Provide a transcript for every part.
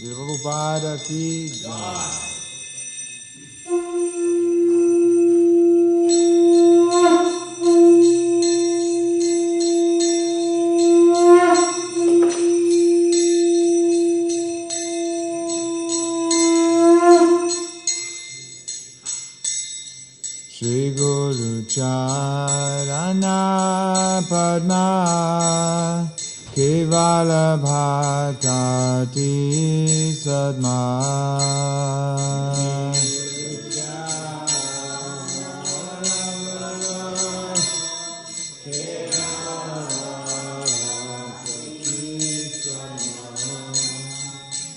Prabhupada ki jai. Shri Guru Charana Padma Kevala Bhaktati Sadma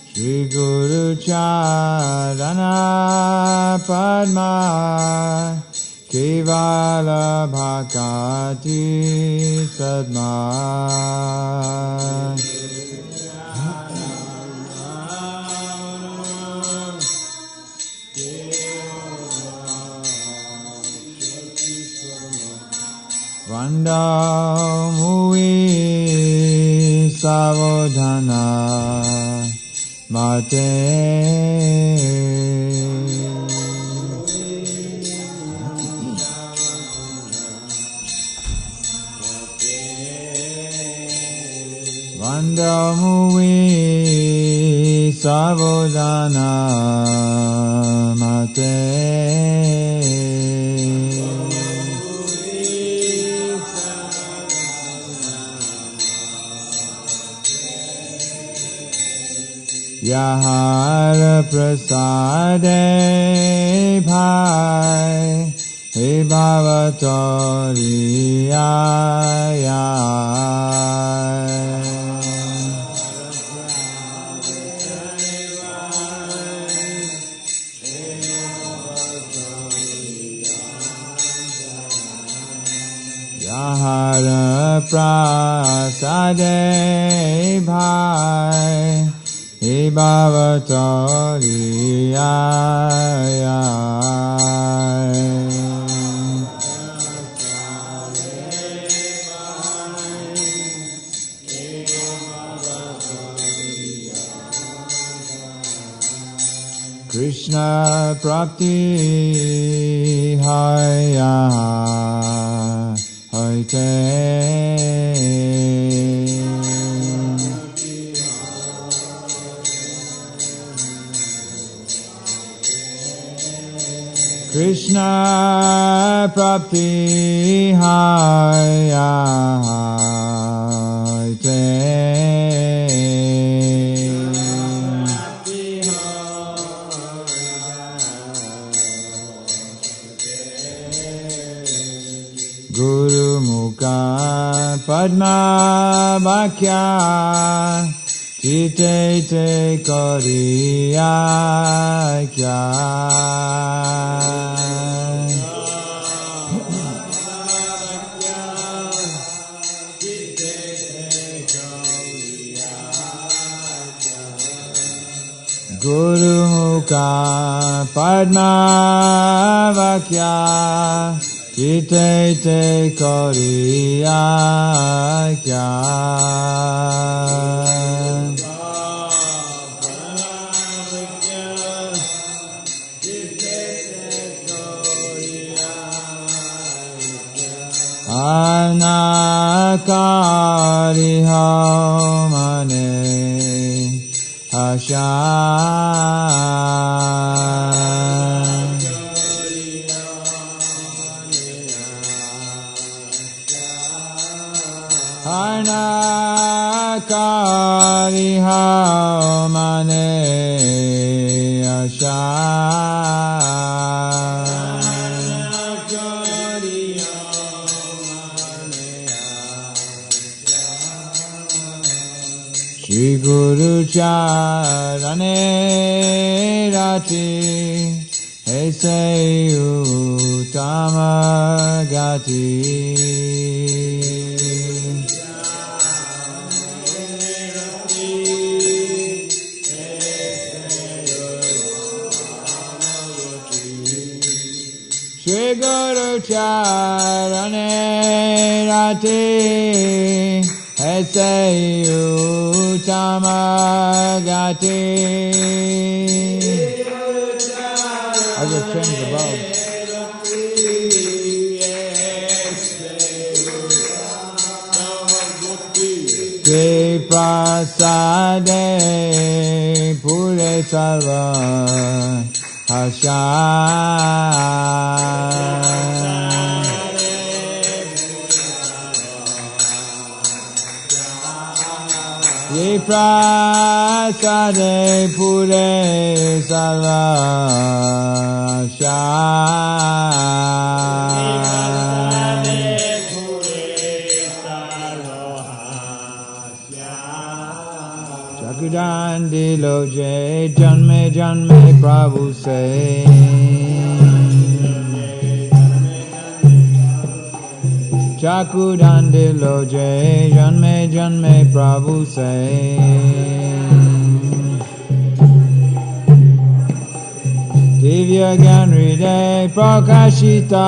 Shri Guru Charana Padma Kevala Bhaktati Sadma Vandam Mui Savodhana Mate Vandamui Savodhana Mate Yahara Prasade Bhai He Bhavatori Yahara Prasade Bhai He Bhavatori Krishna Prapti Haya Haite Krishna Prapti Haya Haite Guru Mukha Padma Bhakya Chite te koriya kya Guru Mukha Padma Bhakya Chite te koriya kya Anakari Mane Hasha Anakari Mane Hasha Shri Guru Charane Rati Aise Uttama Gati Shri Guru Charane Rati Aise Uttama Gati terms above. Sri Prasade Pure Sarva Hasha Sri Prasade Pure Sarva Hasha Chakudandi loje janme janme Prabhu say Chakudandi loje janme janme Prabhu say Divya Gyan Hriday Prakashita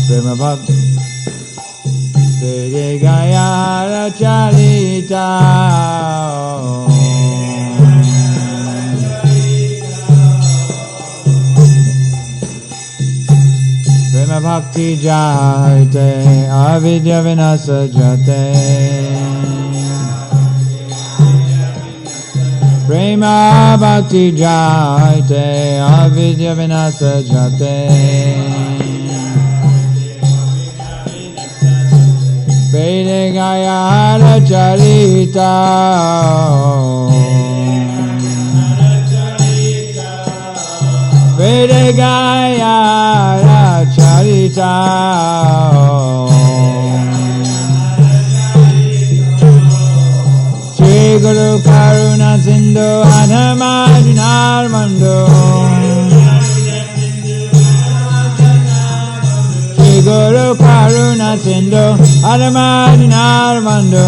Prema Bhakti Sede Gaya Charita Prema Bhakti Jayate Avidya Vinasa Jate Prema Bhakti Jayate Avidya Vinasa Jate Vede Gaya Charita Vede Gaya Charita Shri Guru Karuna Sindhu Adhamajinar Mando Guru Karuna Sindhu Adhamajinar Mando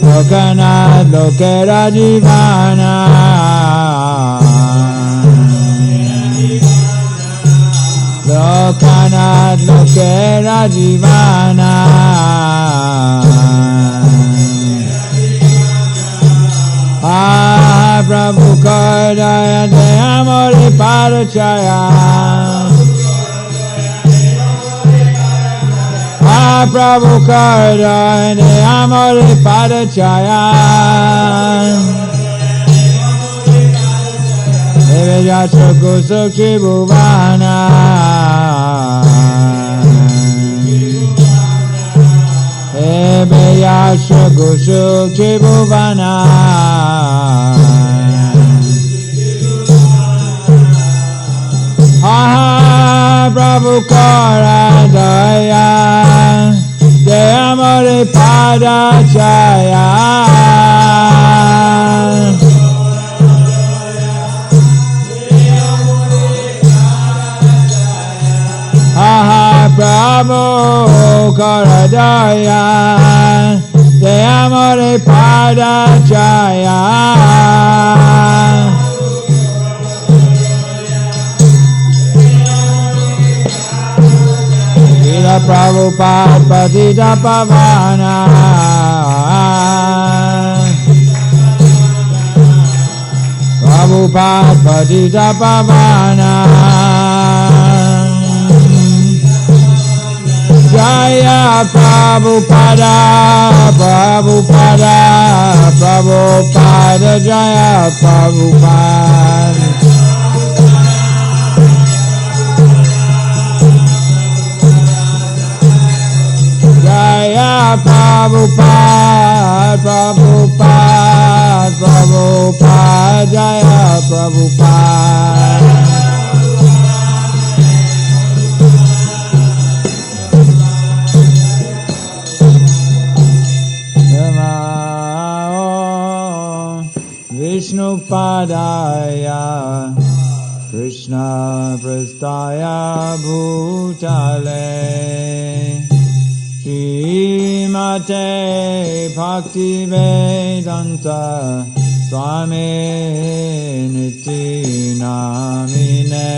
Lokanath Lokera Jivana Lokanath Lokera Jivana Prabhu Kardaya Deyamori Parachaya Prabhu Kardaya Deyamori Parachaya Deveja Shukku Sukhi Bhuvana Deveja Shukku Sukhi Bhuvana Prabhu Karadaya Deyamori Padachaya Prabhu Karadaya Deyamori Padachaya Prabhupada Patita Pavana Prabhupada Patita Pavana Jaya Prabhupada Prabhupada Prabhupada Jaya Prabhupada Jaya Prabhupada, Prabhupada, Prabhupada, Jaya Prabhupada. Vishnu Padaya, Krishna Prastaya Bhutale. Srimate Bhakti Vedanta Swami Niti Namine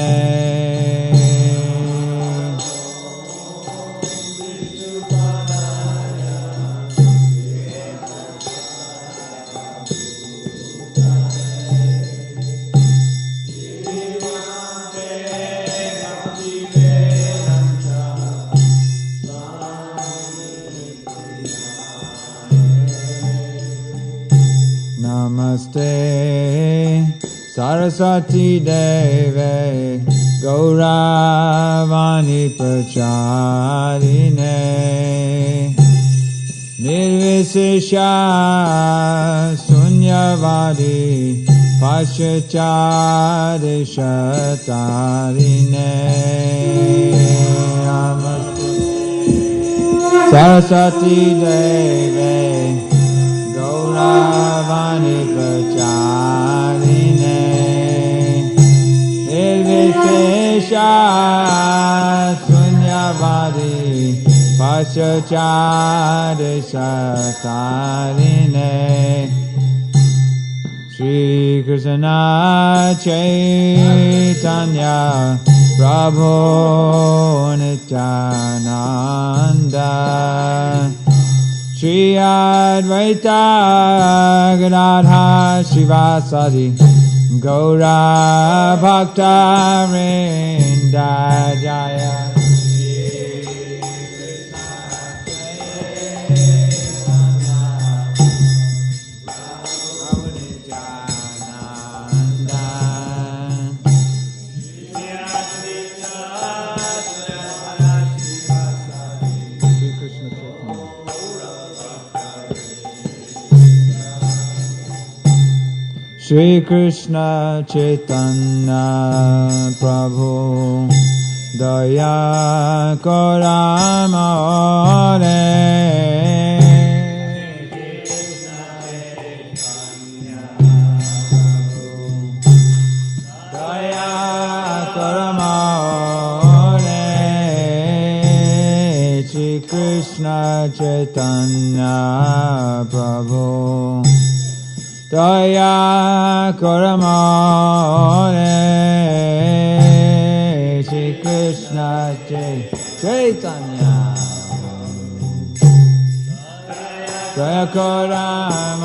Saraswati Deve Gauravani Pracharine Nirvisesha Sunyavadi Pashachari Shatarine Saraswati Deve Gauravani Pracharine Nirvisesha Sunyavadi Pashachari Shatarine Shri Krishna Chaitanya Prabhu Nityananda Shri Advaita Gadadha Shivasadi Gaura Bhakta Vrinda Jaya Shri Krishna Chaitanya Prabhu Daya Koramore Daya Koramore Shri Krishna Chaitanya Prabhu Daya Koramore Shri Krishna Chaitanya Daya Koramore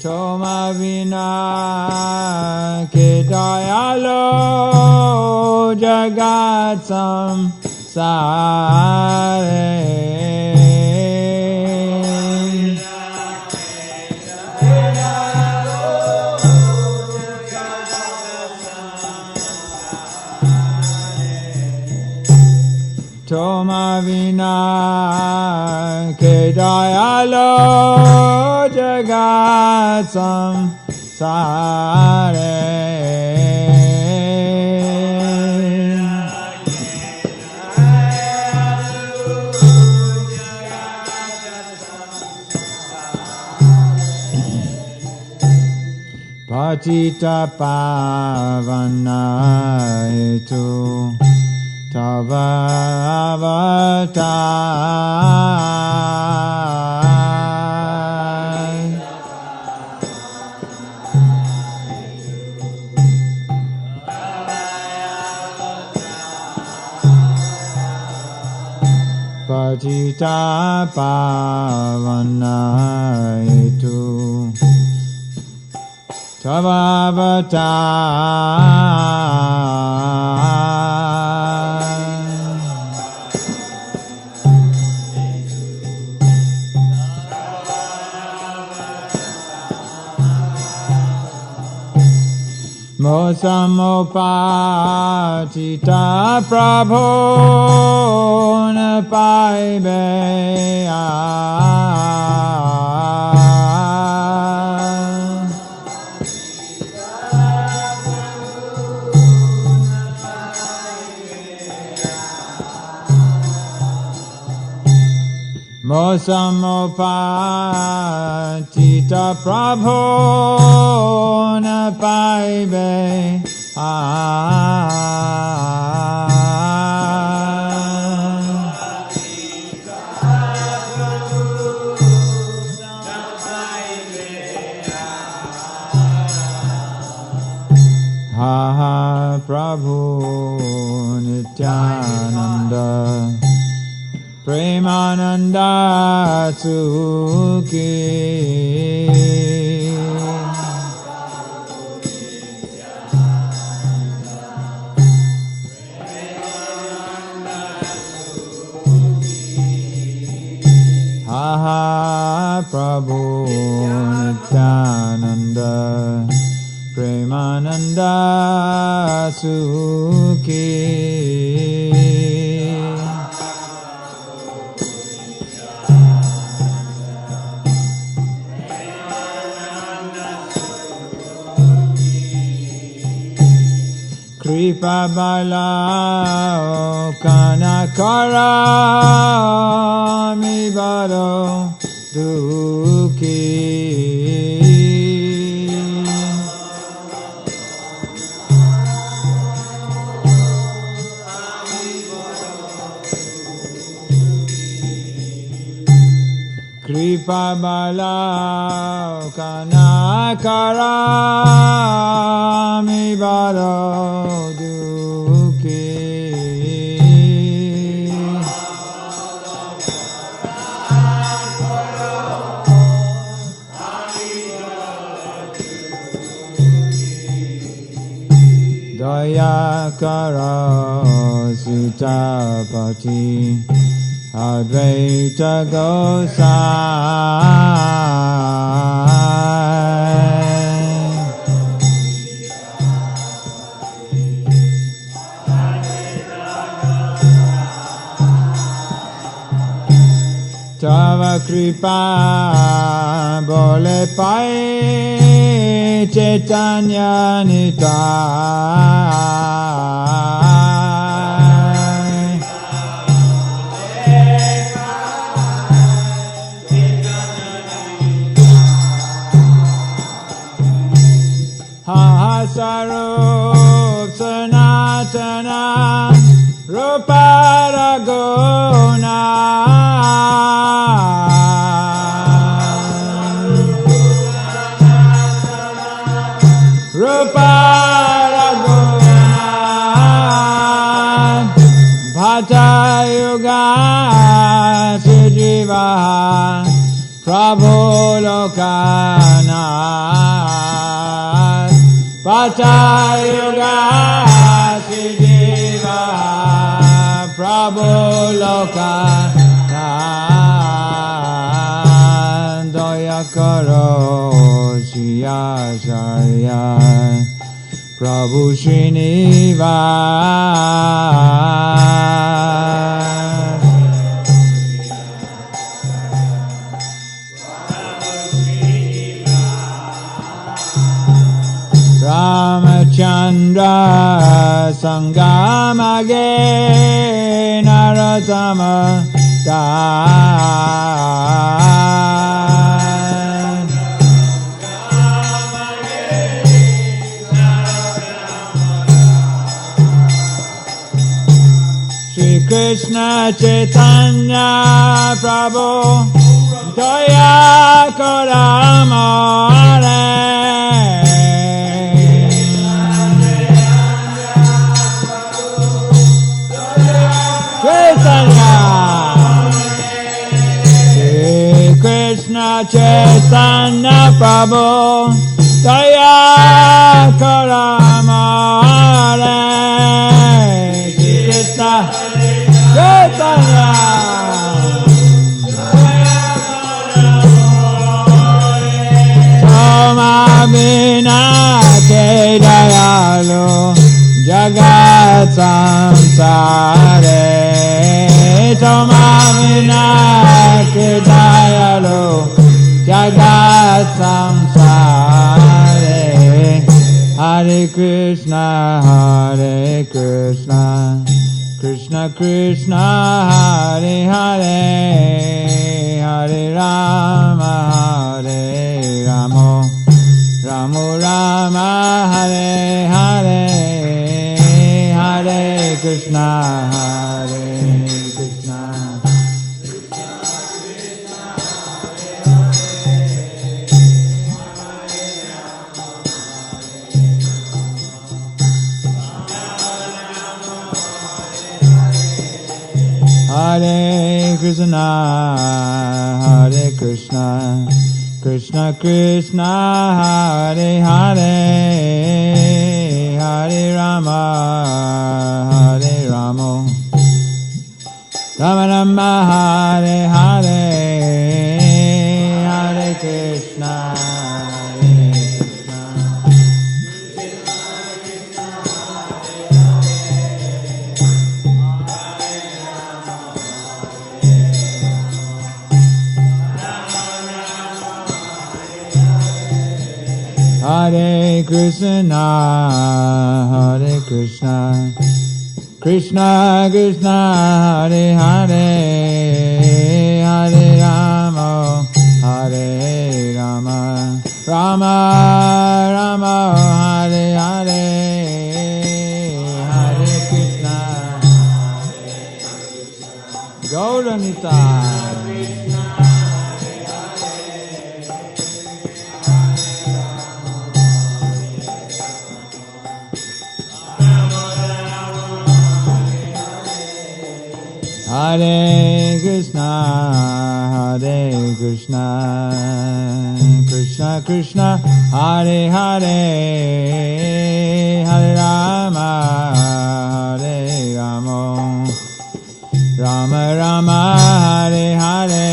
Toma Vina Ke Dayalo Jagat Samsare Toma Vina Ke Dayalo Jagat Samsare Patita Pavana Hetu Tava Avatar Patita Pavana Hetu Tava Avatar Mosamopatita Prabhu Napaibe Mosamopatita Prabhu Napaibe Ha Prabhu Nityananda Premananda Sukhi Ha Prabhu Nityananda sukhi. Kripa bala kanakara mi baro dukhi. Kripa bala kanakara mi baro dukhi. Daya karo sitapati Advaita Gosai. Tava kripa bole pai Chaitanya Nitai. Sarup sanatana ruparaguna. Ruparaguna bhata yuga sujiva prabhu lokana. Bhata yuga siddhiva prabhu lokana. Daya karo siyacharya prabhu Srinivas. Ramachandra Sangamage Naratama Dan. Shri Krishna Chaitanya Prabhu Daya Koramare. Krishna Chaitanya Prabhu Daya Karamare. Krishna Chaitanya Toma Bina Ke Dayalu Jagat Samsare. Toma Bina Ke Dayalu Jagat Samsare. Hare Krishna Hare Krishna Krishna Krishna Hare Hare Hare Rama Hare Rama Rama Rama Hare Hare Hare Krishna Hare Krishna Hare Krishna, Hare Krishna, Krishna Krishna, Hare Hare, Hare Rama, Hare Rama, Rama Rama, Hare Hare, Hare Krishna, Hare Krishna. Hare Krishna, Hare Krishna, Krishna Krishna, Hare Hare, Hare Rama, Hare Rama, Rama Rama, Hare Hare, Hare Krishna, Gauranita. Hare Krishna, Hare Krishna, Krishna Krishna, Hare Hare, Hare Rama, Hare Rama, Rama Rama, Hare Hare,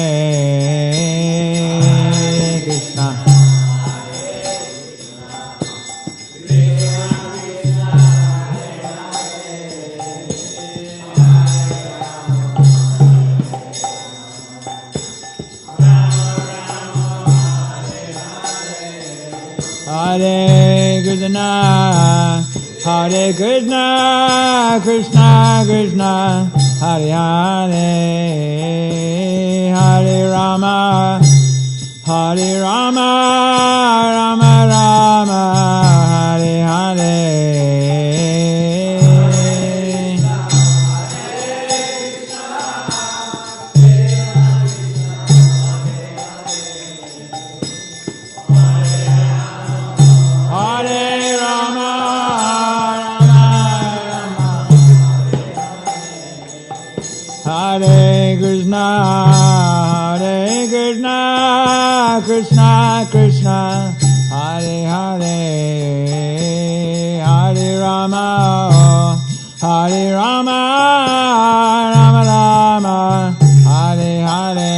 Krishna. Hare Krishna, Hare Krishna, Krishna Krishna, Hare Hare, Hare Rama, Hare Rama, Rama Rama, Hare Hare. Hare Krishna, Hare Krishna, Krishna Krishna, Hare Hare, Hare Rama, Hare Rama, Rama Rama, Hare Hare.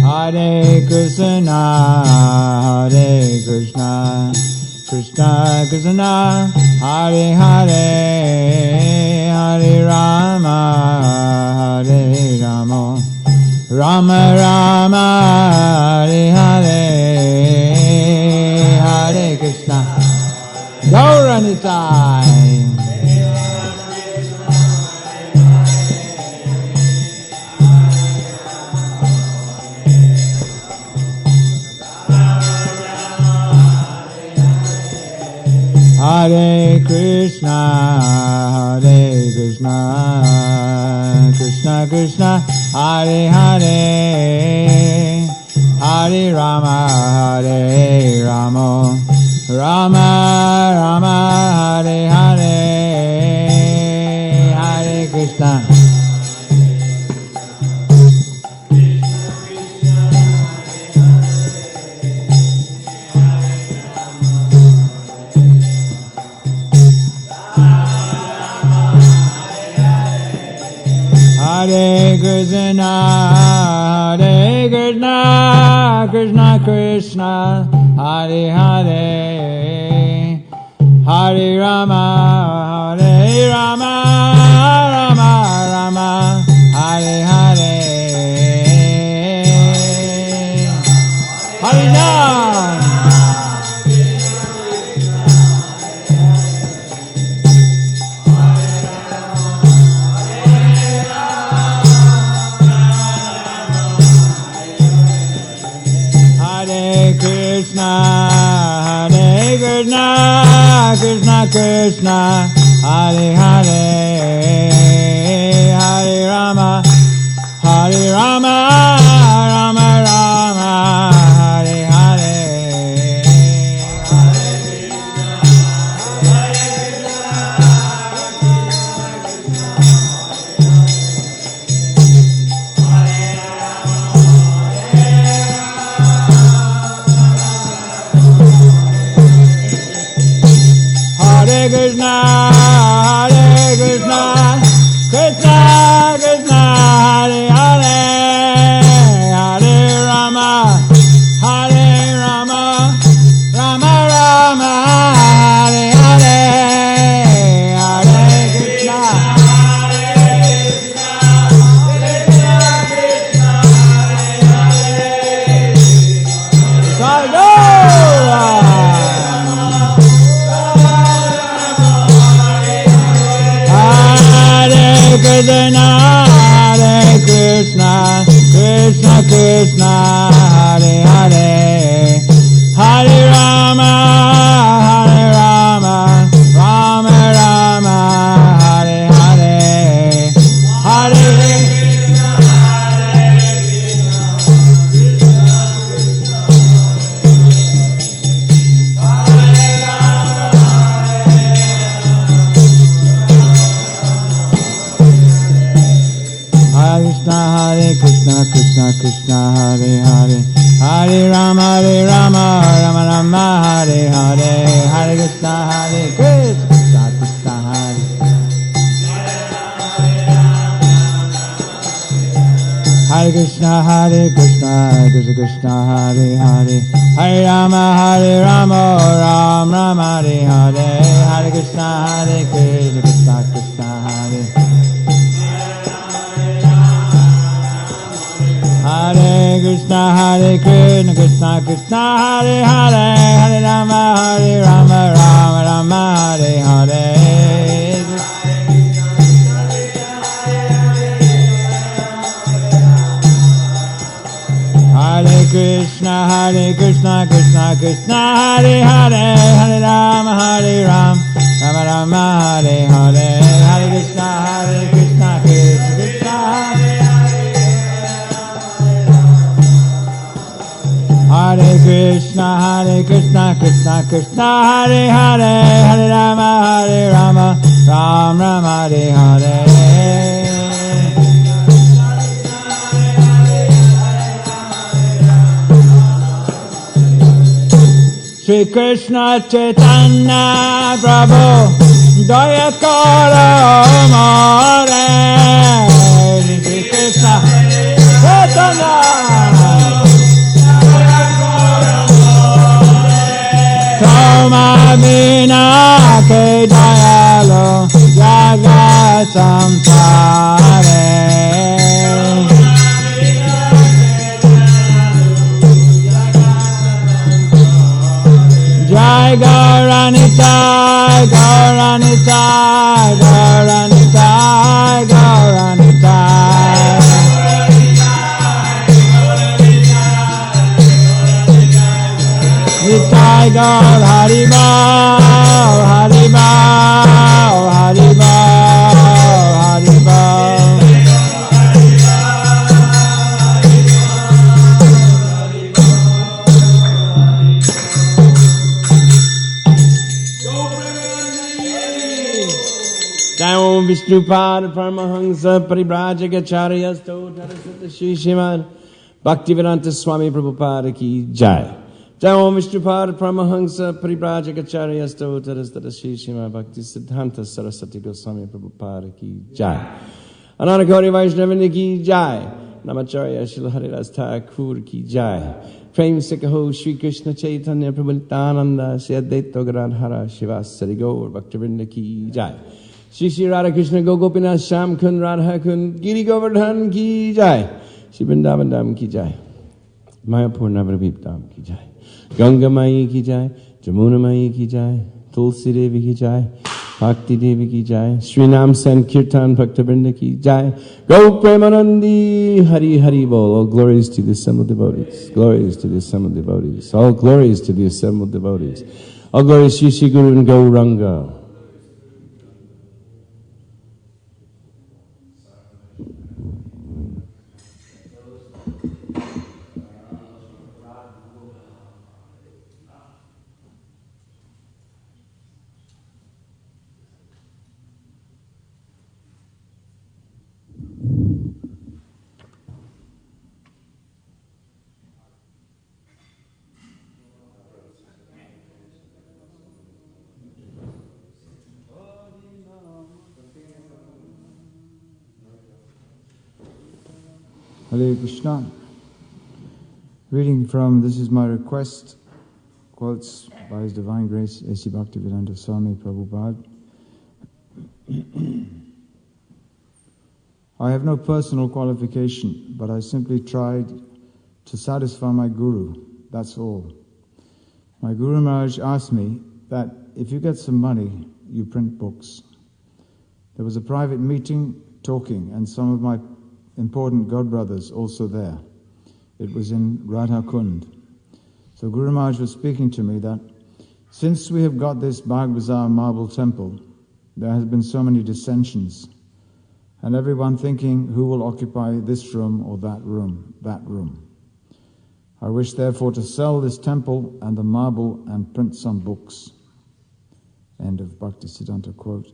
Hare Krishna, Hare Krishna, Krishna Krishna, Hare Hare, Hare Rama, Hare Rama, Rama Rama, Hare Hare, Hare Krishna, Gauranitai. Hare Krishna, Hare Krishna, Krishna Krishna, Hare Hare, Hare Rama, Hare Rama, Rama Rama, Hare Hare, Hare Krishna. Hare Krishna, Hare Krishna, Krishna Krishna, Hare Hare, Hare Rama, Hare Rama, Rama Rama, Hare Hare, Hare Ram. Krishna, Hare Krishna, Krishna Krishna, Hare Hare, Hare Rama, Hare Rama, Rama Rama, Hare Hare, Hare Krishna, Hare Krishna, Krishna Krishna, Hare Hare, Hare Rama. Krishna, Hare Krishna, Krishna Krishna, Hare Hare, Hare Rama, Rama Rama, Hare Hare, Hare Krishna, Hare Krishna, Krishna Krishna, Hare Hare, Hare Rama, Rama Rama, Hare Hare, Hare Krishna, Krishna Krishna, Hare Hare Krishna, Krishna Krishna, Hare Hare, Hare Rama, Rama Rama, Hare Hare, Hare Krishna, Krishna Krishna, Hare Hare Krishna, Krishna Krishna, Hare Hare, Hare Rama, Rama Rama, Hare Hare. Hare Krishna, Krishna Krishna, Hare Hare, Hare Rama, Rama Rama, Hare Hare, Hare Krishna, Krishna Krishna, Hare Krishna, Krishna Krishna, Hare Hare, Hare Rama, Rama Rama, Hare Hare. Shri Krishna Chaitanya Prabhu Daya Karo More, Shri Krishna Chaitanya Toma Vina Ke Dayalo Jagat Samsare, Jai Gauranitai, Gauranitai, Gauranitai, Gauranitai, Nitai Gaur Haribao, Haribao, Haribao, Haribao. Jai Vishnupada Paramahansa Paribrajagacharya Stotarasata Shri Srimad Bhaktivedanta Swami Prabhupada Ki Jai. Jai Vishnupada Paramahansa Paribrajagacharya Stotarasata Shri Srimad Bhaktisiddhanta Saraswati Goswami Prabhupada Ki Jai. Ananakori Vaishnavini Ki Jai. Namacharya Srila Haridas Thakur Ki Jai. Prem Sikaho Shri Krishna Chaitanya Prabhupada Shri Advaita Gadadhara Shivasari Gaur Bhaktivinoda Ki Jai. Shri Shri Radha Krishna Gopinath Sham Kund Radha Kund Giri Govardhan Ki Jai. Shri Vrindavan Dham Ki Jai. Mayapur Navadvip Dham Ki Jai. Ganga Mai Ki Jai. Jamuna Mai Ki Jai. Tulsi Devi Ki Jai. Bhakti Devi Ki Jai. Shri Nam San Kirtan Bhaktivinoda Ki Jai. Go Premanandi Hari Hari Bol. All glories to the assembled devotees. Glories to the assembled devotees. All glories to the assembled devotees. All glories Shri Shri Guru and Gauranga. Hare Krishna. Reading from This Is My Request, quotes by His Divine Grace A.C. Bhaktivedanta Swami Prabhupada. I have no personal qualification, but I simply tried to satisfy my Guru, that's all. My Guru Maharaj asked me that if you get some money, you print books. There was a private meeting talking, and some of my important godbrothers also there. It was in Radha Kund. So Guru Maharaj was speaking to me that since we have got this Bagh Bazaar marble temple, there has been so many dissensions, and everyone thinking who will occupy this room or that room, I wish therefore to sell this temple and the marble and print some books. End of Bhaktisiddhanta quote.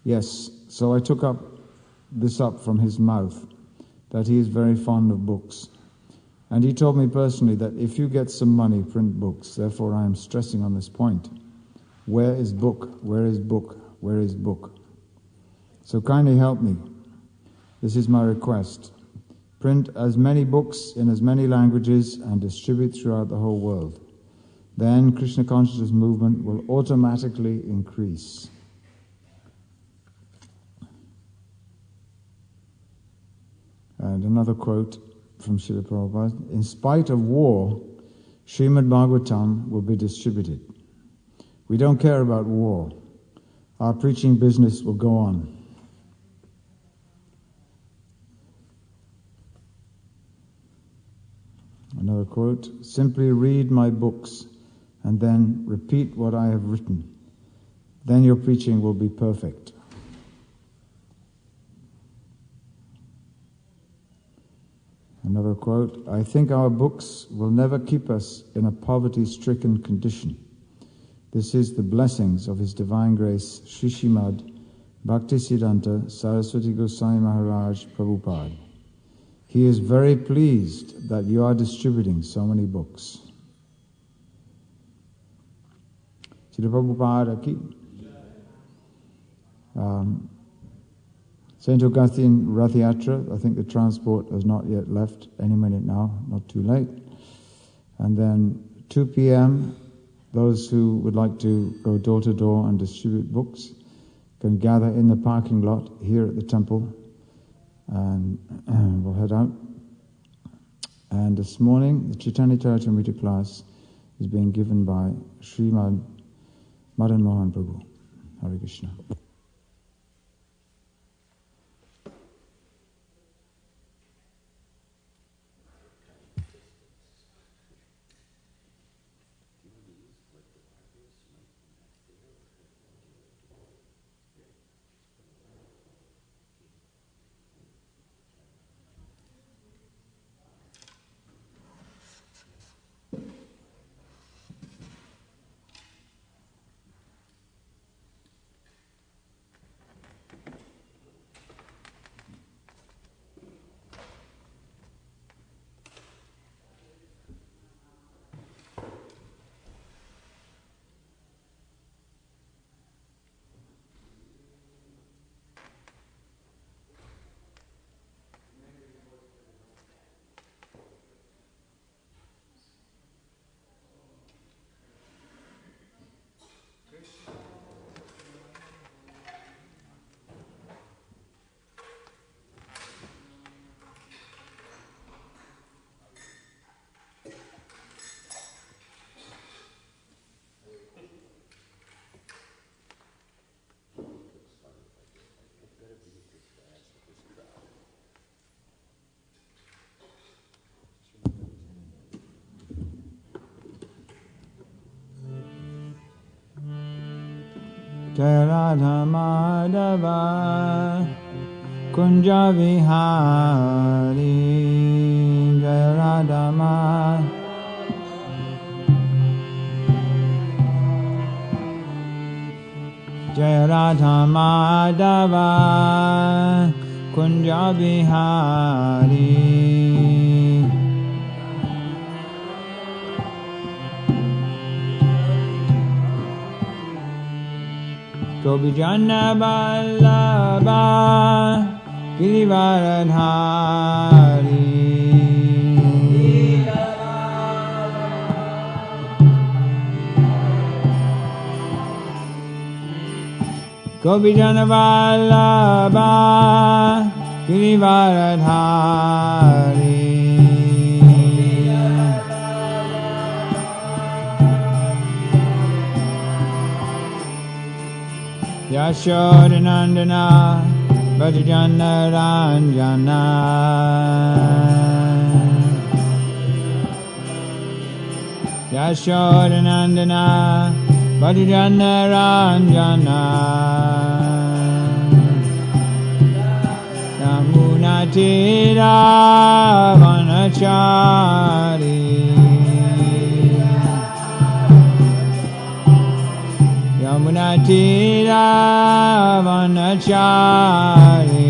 Yes, so I took this up from his mouth, that he is very fond of books. And he told me personally that if you get some money, print books. Therefore I am stressing on this point. Where is book? Where is book? Where is book? So kindly help me. This is my request. Print as many books in as many languages and distribute throughout the whole world. Then Krishna consciousness movement will automatically increase. And another quote from Srila Prabhupada: in spite of war, Srimad Bhagavatam will be distributed. We don't care about war. Our preaching business will go on. Another quote: simply read my books and then repeat what I have written. Then your preaching will be perfect. Another quote: I think our books will never keep us in a poverty-stricken condition. This is the blessings of His Divine Grace, Sri Srimad Bhaktisiddhanta Saraswati Goswami Maharaj Prabhupada. He is very pleased that you are distributing so many books. Srila Prabhupada ki. St. Augustine Rath Yatra, I think the transport has not yet left, any minute now, not too late. And then 2 p.m., those who would like to go door to door and distribute books can gather in the parking lot here at the temple, and we'll head out. And this morning, the Chaitanya Charitamrita class is being given by Srimad Madan Mohan Prabhu. Hare Krishna. Jai Radha Madhava Kunja Vihari Jai Radha Madhava Jai Radha Madhava Kunja Vihari Gopijana Vallabha Girivaradhari Gopijana Vallabha Girivaradhari Yashodanandana Bhajana Ranjana Yashodanandana Bhajana Ranjana Yamunatira Vanachari Yamunatira Vanachari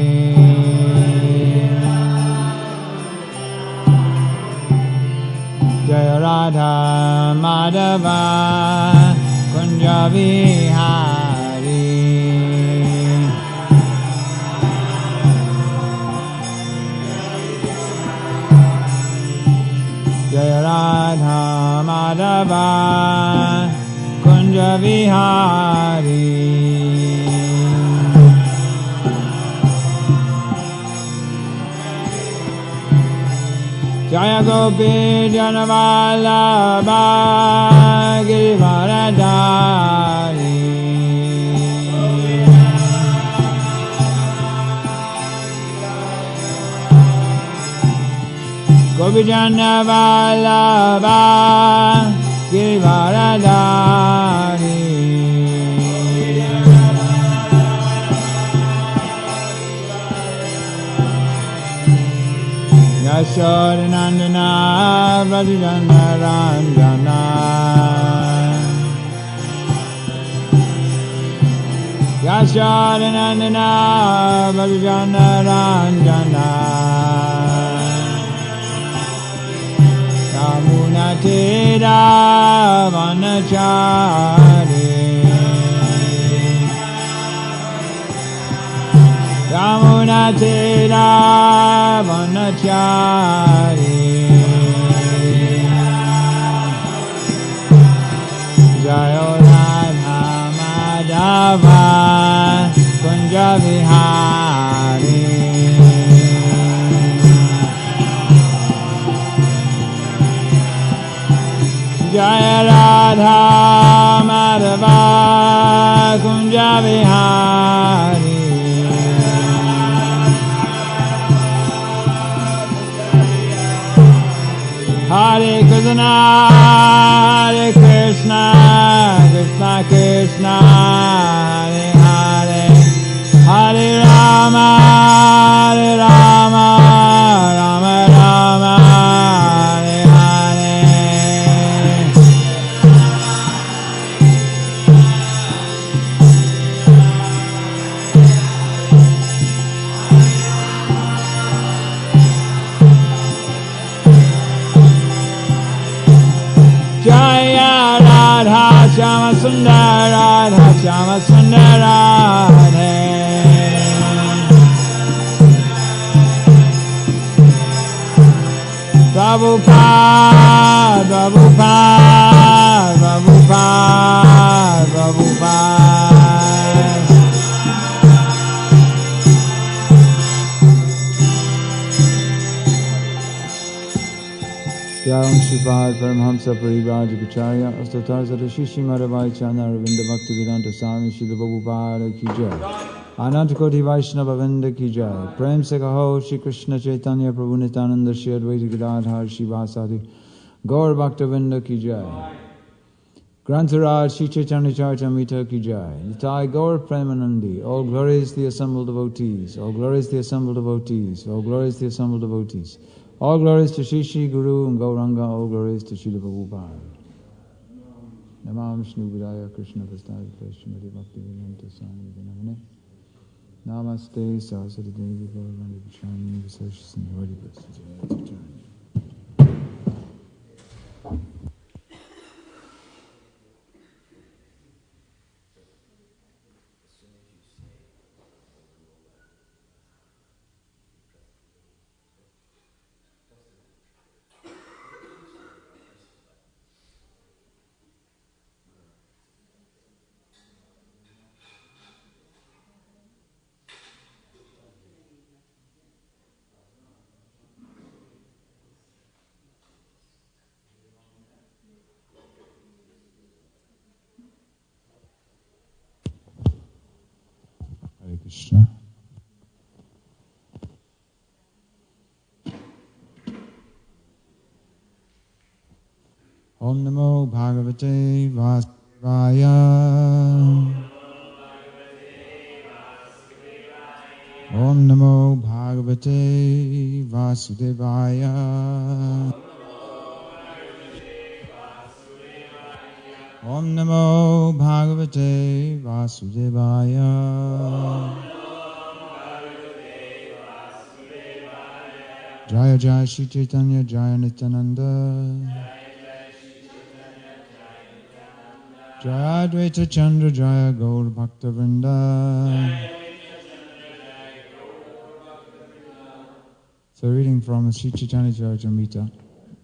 Jaya Radha Madhava Kunja Vihari Jaya Radha Madhava Kunja Vihari Jaya Gopi Janavallabha Girivaradari Gopi Janavallabha Girivaradari Yashodanandana Vrajana Ranjana Yashodanandana Vrajana Ranjana Yamunatira Vanachari Yamunatira Vanachari Jaya Radha Madhava Kunja Vihari Jaya Radha Madhava Kunja Vihari Hare Krishna, Hare Krishna, Krishna Krishna, Hare Hare, Hare Rama, Hare Rama, Rama Rama, Hare Hare. Jaya Radha Shama Sundar Radha Shama Sundar Radhe Prabhupada Prabhupada Prabhupada Prabhupada Jai Shripad Paramhamsa Parivrajacharya Astatar Satashishi Madhavai Chana Ravinda Bhakti Vedanta Swami Srila Prabhupada Ki Jai Ananta Koti Vaishnava Vrinda Ki Jai Prem Se Kaho Shri Krishna Chaitanya Prabhu Nityananda Shri Advaita Gadadhar Shri Vasadi Gaur Bhakta Vrinda Ki Jai Grantaraj Shri Chaitanya Charitamrita Ki Jai Nitai Gaur Premanandi All glories the assembled devotees All glories the assembled devotees All glories the assembled devotees All glories to Shri Shri Guru and Gauranga, all glories to Srila Prabhupada. Namam Vishnu Vidaya Krishna Prasthaya Krishmati Bhakti Vedanta Swami Vinamane. Namaste Saraswati Devi Gauranga Vishani Visashasani Hari Prasthaya. Krishna. Om Namo Bhagavate Vasudevaya. Om Namo Bhagavate Vasudevaya. Om Namo Bhagavate Vasudevaya. Jaya Jaya Shri Chaitanya Jaya Nityananda. Jaya Advaita Chandra Jaya Gaur Bhakta Vrinda. So reading from Sri Chaitanya Charitamrita,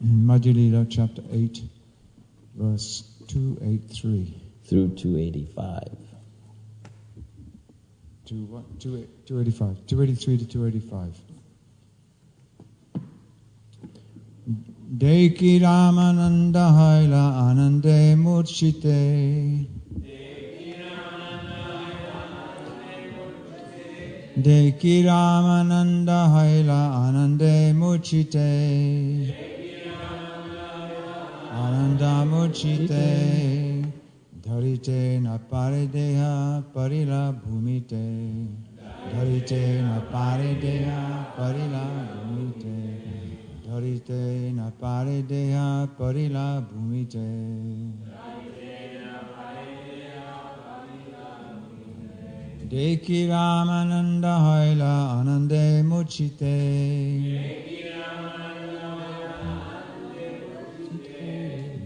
Madhya Lila, chapter 8, verse 283. Through 285. To what? 285. 283 to 285. Deki Ramananda Haila Anande Murshite. Deki Ramananda Haila Anande Murshite. Ananda Murshite. Dharite na parideha parila bhumite. Dharite na parideha parila bhumite. Dharite na parideha parila bhumite. Deki Ramananda Haila Anande Muchite.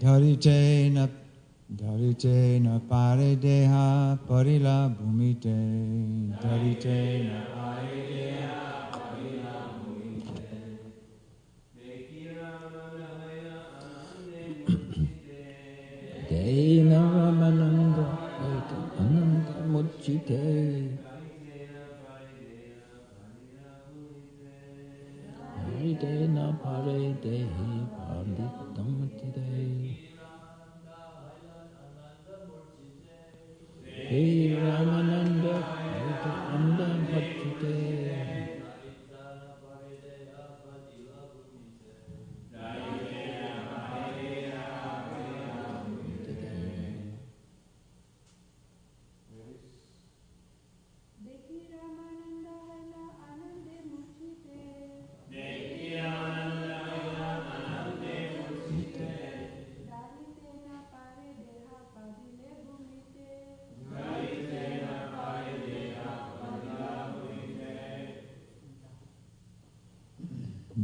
Dharite na parideha parila bhumite. Dharite na parideha parila bhumite. Dena Ramananda Ananda Muchite. Dena Pare Dehi Panditamatide. Hey Ramananda Ananda Muchite.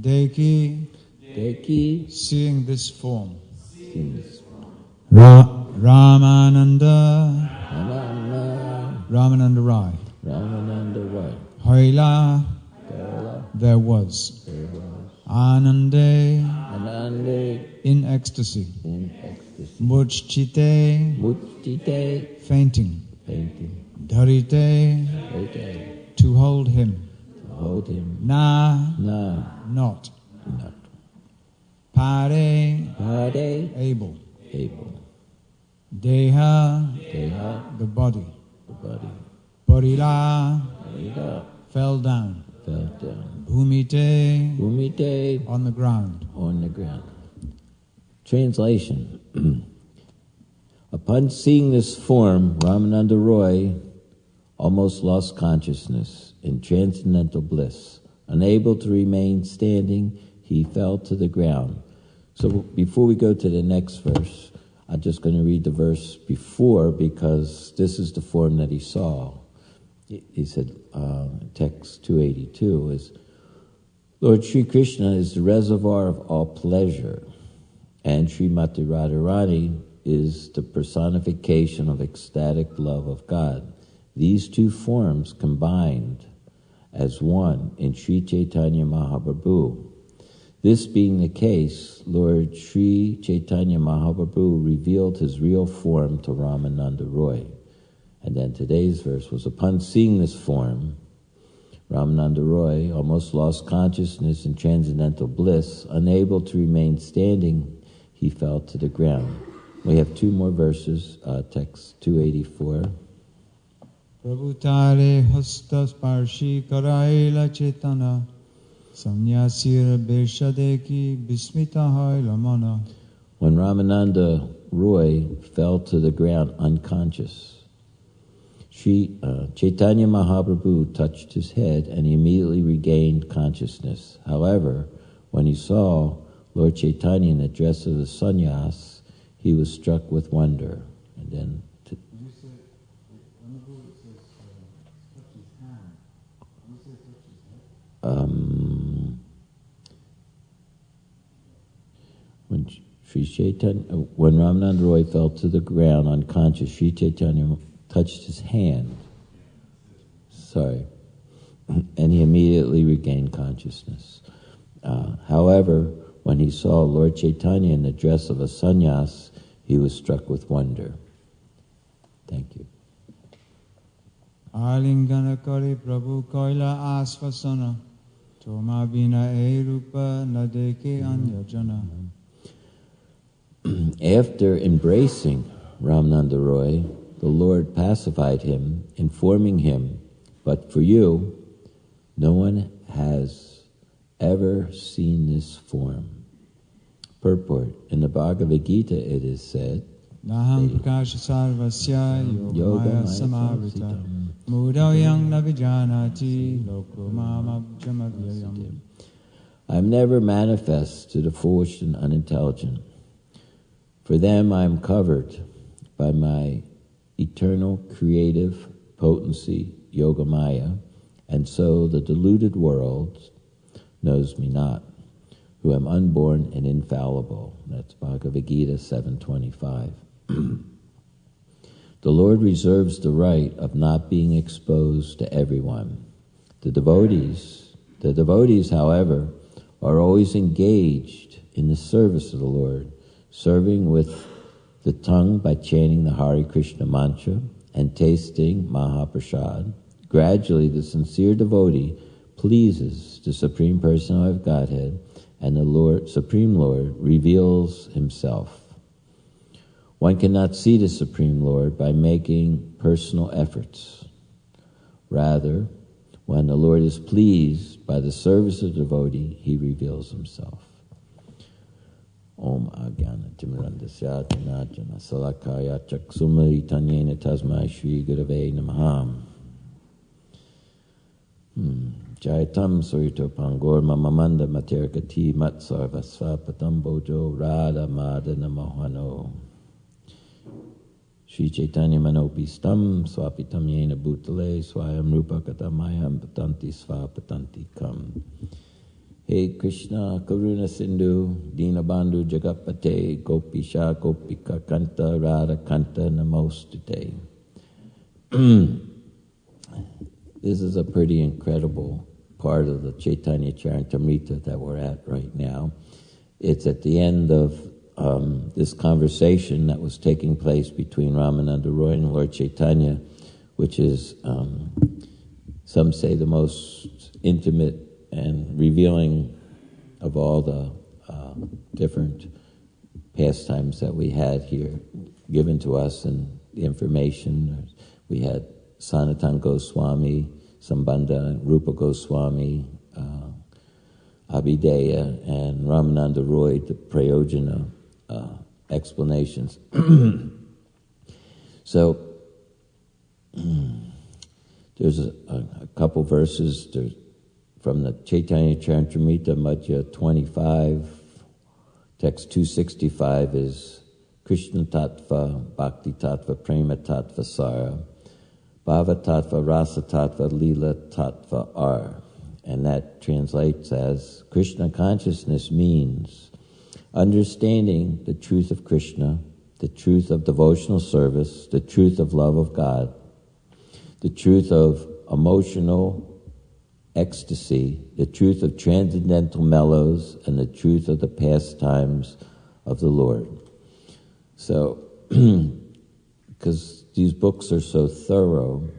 Deki, seeing this form. Ramananda Rai. Haila, there was. Anande, in ecstasy. Murchite, fainting. Dharite, to hold him. Not. Pare, able. Deha, the body. Parila, fell down. Bhumite, on the ground. Translation. Upon seeing this form, Ramananda Roy almost lost consciousness in transcendental bliss. Unable to remain standing, he fell to the ground. So before we go to the next verse, I'm just going to read the verse before, because this is the form that he saw. He said, text 282 is, Lord Sri Krishna is the reservoir of all pleasure, and Srimati Radharani is the personification of ecstatic love of God. These two forms combined as one in Sri Chaitanya Mahaprabhu. This being the case, Lord Sri Chaitanya Mahaprabhu revealed his real form to Ramananda Roy. And then today's verse was, upon seeing this form, Ramananda Roy almost lost consciousness in transcendental bliss. Unable to remain standing, he fell to the ground. We have two more verses, text 284. Prabhutare hasta sparshi karaila chetana samnyasir beshadeki bismita haila mana. when Ramananda Roy fell to the ground unconscious, Chaitanya Mahaprabhu touched his head and he immediately regained consciousness. However, when he saw Lord Chaitanya in the dress of the sannyas, he was struck with wonder. And then You say, on the board it says, touch his hand. You say touch his head? When Ramananda Roy fell to the ground unconscious, Sri Chaitanya touched his hand. And he immediately regained consciousness. However, when he saw Lord Chaitanya in the dress of a sannyas, he was struck with wonder. Thank you. Alingana kari Prabhu koila asvasana, Toma bina erupa nadeke anyajana. After embracing Ramananda Roy, the Lord pacified him, informing him, "But for you, no one has ever seen this form." Purport. In the Bhagavad Gita it is said, Naham prakasha sarvasya yogamaya samarita, mudavyang navijanati lokumamabjamavyayam. I am never manifest to the foolish and unintelligent. For them I am covered by my eternal creative potency, Yogamaya, and so the deluded world knows me not, who am unborn and infallible. That's Bhagavad Gita 7:25. The Lord reserves the right of not being exposed to everyone. The devotees, however, are always engaged in the service of the Lord, serving with the tongue by chanting the Hare Krishna mantra and tasting Mahaprasad. Gradually, the sincere devotee pleases the Supreme Personality of Godhead, and the Supreme Lord reveals himself. One cannot see the Supreme Lord by making personal efforts. Rather, when the Lord is pleased by the service of the devotee, he reveals himself. Om Agyana Timirandasya Tinajana Salakaya Chaksumari Tanyena Tasmai Shri Gurave Namaham. Jaitam Surito Pangor Mamamanda Materkati Matsarva Svapatam Bojo Radha Madana Mohano Shri Chaitanya Manopistam Swapitam Yena Bhutale Swayam Rupa Katamayam Patanti Svapatanti Kam. Hey Krishna Karuna Sindhu Dinabandhu Jagapate Gopisha Gopika Kanta Radha Kanta Namostute. This is a pretty incredible part of the Chaitanya Charitamrita that we're at right now. It's at the end of this conversation that was taking place between Ramananda Roy and Lord Chaitanya, which is, some say, the most intimate and revealing of all the different pastimes that we had here given to us and the information. We had Sanatana Goswami, Sambandha, Rupa Goswami, Abhideya, and Ramananda Roy, the Prayojana explanations. So there's a couple verses from the Chaitanya Charitamrita, Madhya 25, text 265 is Krishna Tattva, Bhakti Tattva, Prema Tattva Sara, Bhava Tattva, Rasa Tattva, Lila Tattva Ar. And that translates as Krishna consciousness means understanding the truth of Krishna, the truth of devotional service, the truth of love of God, the truth of emotional ecstasy, the truth of transcendental mellows, and the truth of the pastimes of the Lord. So, because these books are so thorough,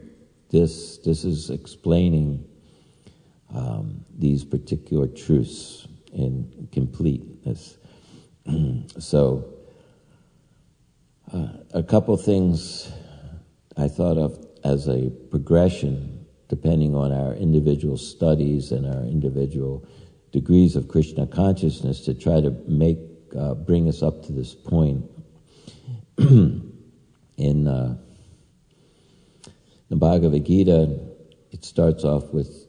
this is explaining these particular truths in completeness. So, a couple things I thought of as a progression, depending on our individual studies and our individual degrees of Krishna consciousness, to try to make bring us up to this point. In the Bhagavad Gita, it starts off with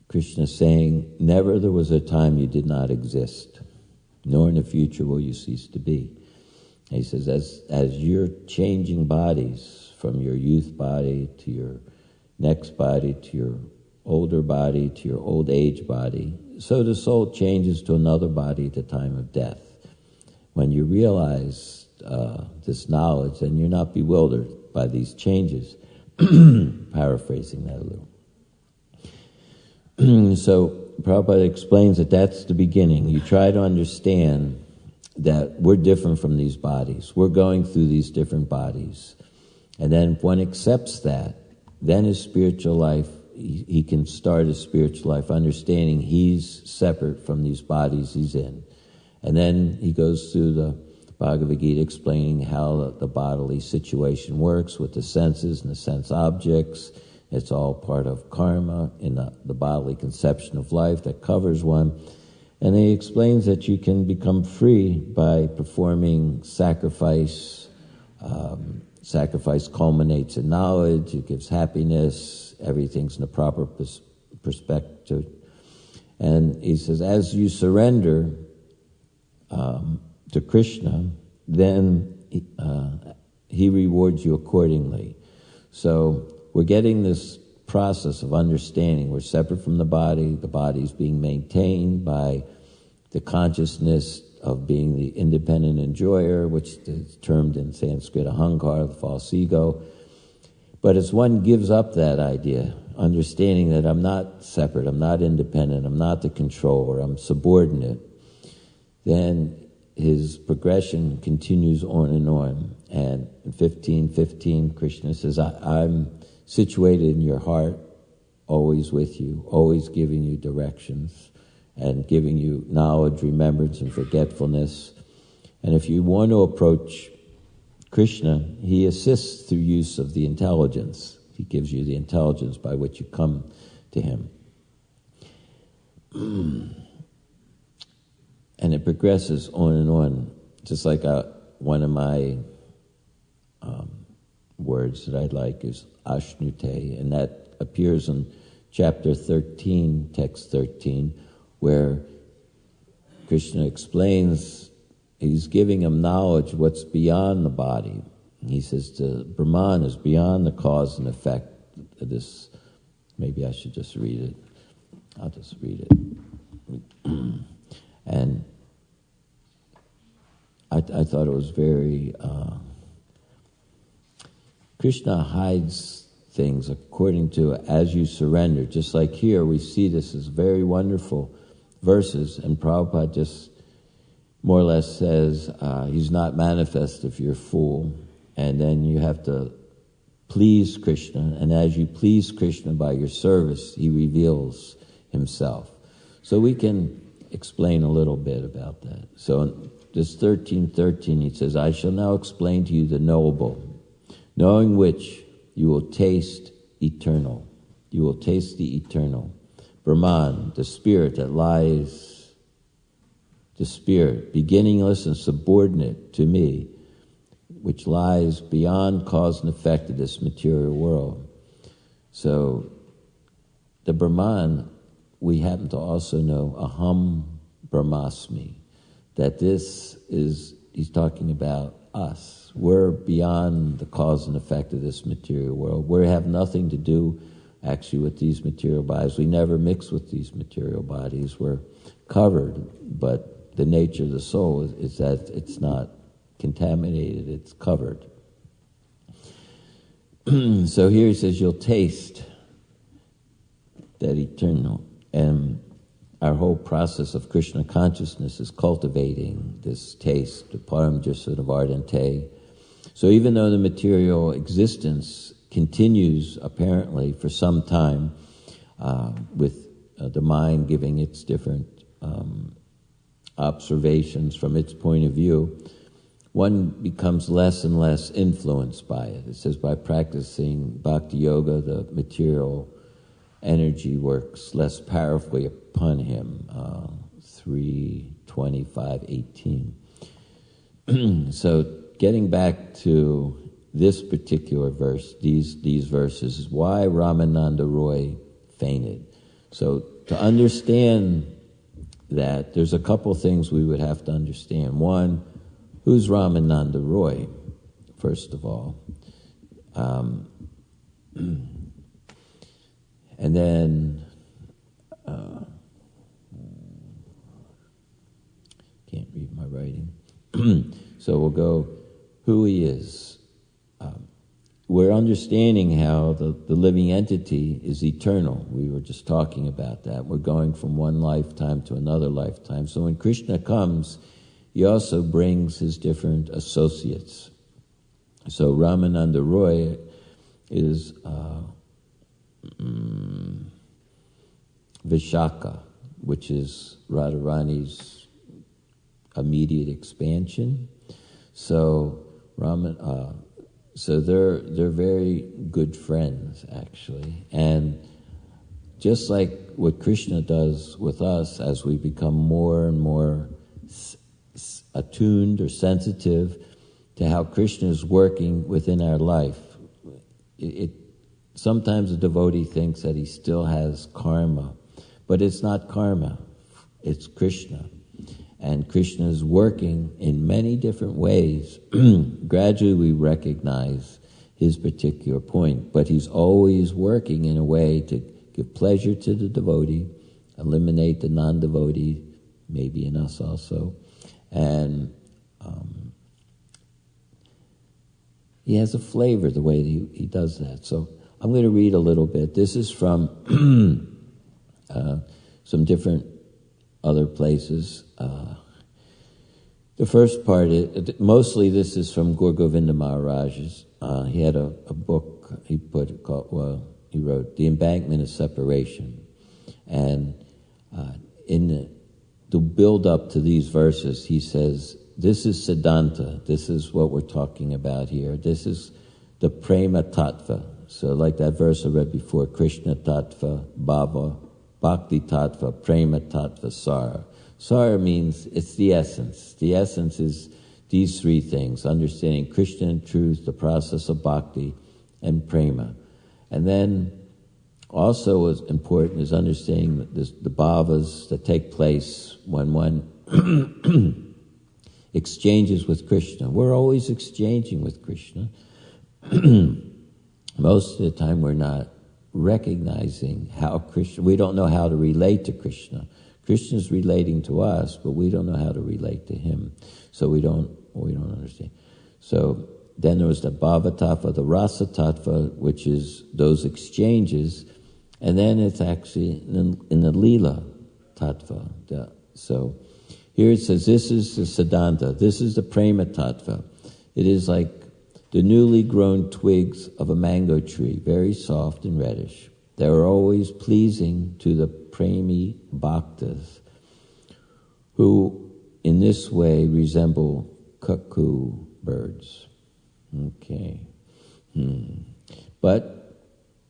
Krishna saying, "Never there was a time you did not exist, nor in the future will you cease to be." And he says, as you're changing bodies from your youth body to your next body to your older body to your old age body, so the soul changes to another body at the time of death. When you realize this knowledge, then you're not bewildered by these changes. Paraphrasing that a little. So Prabhupada explains that that's the beginning. You try to understand that we're different from these bodies. We're going through these different bodies. And then if one accepts that, then his spiritual life, he can start his spiritual life understanding he's separate from these bodies he's in. And then he goes through the Bhagavad Gita explaining how the bodily situation works with the senses and the sense objects. It's all part of karma in the bodily conception of life that covers one. And he explains that you can become free by performing sacrifice. Sacrifice culminates in knowledge. It gives happiness. Everything's in the proper perspective. And he says, as you surrender to Krishna, then he rewards you accordingly. So we're getting this process of understanding. We're separate from the body's being maintained by the consciousness of being the independent enjoyer, which is termed in Sanskrit ahankara, the false ego. But as one gives up that idea, understanding that I'm not separate, I'm not independent, I'm not the controller, I'm subordinate, then his progression continues on and on. And in 15:15, Krishna says, I'm situated in your heart, always with you, always giving you directions and giving you knowledge, remembrance, and forgetfulness. And if you want to approach Krishna, he assists through use of the intelligence. He gives you the intelligence by which you come to him. And it progresses on and on, just like one of my words that I like is Ashnute, and that appears in chapter 13, text 13, where Krishna explains, he's giving him knowledge of what's beyond the body. He says the Brahman is beyond the cause and effect of this. Maybe I should just read it. I'll just read it. And I thought it was very... Krishna hides things according to as you surrender. Just like here, we see this as very wonderful verses, and Prabhupada just more or less says, he's not manifest if you're a fool. And then you have to please Krishna, and as you please Krishna by your service, he reveals himself. So we can explain a little bit about that. So in this 13:13, he says, I shall now explain to you the knowable, knowing which you will taste eternal. You will taste the eternal. Brahman, the spirit that lies, the spirit, beginningless and subordinate to me, which lies beyond cause and effect of this material world. So the Brahman, we happen to also know Aham Brahmasmi, that this is, he's talking about us. We're beyond the cause and effect of this material world. We have nothing to do actually with these material bodies. We never mix with these material bodies. We're covered, but the nature of the soul is that it's not contaminated, it's covered. So here he says, you'll taste that eternal. And our whole process of Krishna consciousness is cultivating this taste, the param jasud of ardente. So even though the material existence continues apparently for some time, with the mind giving its different observations from its point of view, one becomes less and less influenced by it. It says by practicing bhakti yoga, the material energy works less powerfully upon him. 3:12 25:18. So getting back to this particular verse, these verses, is why Ramananda Roy fainted. So to understand that, there's a couple things we would have to understand. One, who's Ramananda Roy, first of all? And then, can't read my writing. So we'll go, who he is. We're understanding how the living entity is eternal. We were just talking about that. We're going from one lifetime to another lifetime. So when Krishna comes, he also brings his different associates. So Ramananda Roy is Vishaka, which is Radharani's immediate expansion. So so they're very good friends, actually. And just like what Krishna does with us, as we become more and more attuned or sensitive to how Krishna is working within our life, sometimes a devotee thinks that he still has karma, but it's not karma, it's Krishna. And Krishna is working in many different ways. Gradually we recognize his particular point, but he's always working in a way to give pleasure to the devotee, eliminate the non-devotee, maybe in us also. And he has a flavor the way he does that. So I'm going to read a little bit. This is from some different other places. The first part, mostly this is from Gaur Govinda Maharaj's. He had a book he wrote, The Embankment of Separation. And to build up to these verses, he says, this is Siddhanta. This is what we're talking about here. This is the Prema Tattva. So like that verse I read before, Krishna Tattva, Bhava, Bhakti Tattva, Prema Tattva, Sara. Sara means it's the essence. The essence is these three things: understanding Krishna and truth, the process of bhakti, and prema. And then also what's important is understanding the bhavas that take place when one exchanges with Krishna. We're always exchanging with Krishna. Most of the time we're not recognizing how Krishna, we don't know how to relate to Krishna. Krishna's relating to us, but we don't know how to relate to him. So we don't understand. So then there was the Bhava Tattva, the Rasa Tattva, which is those exchanges, and then it's actually in the Leela Tattva. So here it says, this is the Siddhanta, this is the Prema Tattva. It is like the newly grown twigs of a mango tree, very soft and reddish. They are always pleasing to the premi bhaktas, who in this way resemble cuckoo birds. Okay. But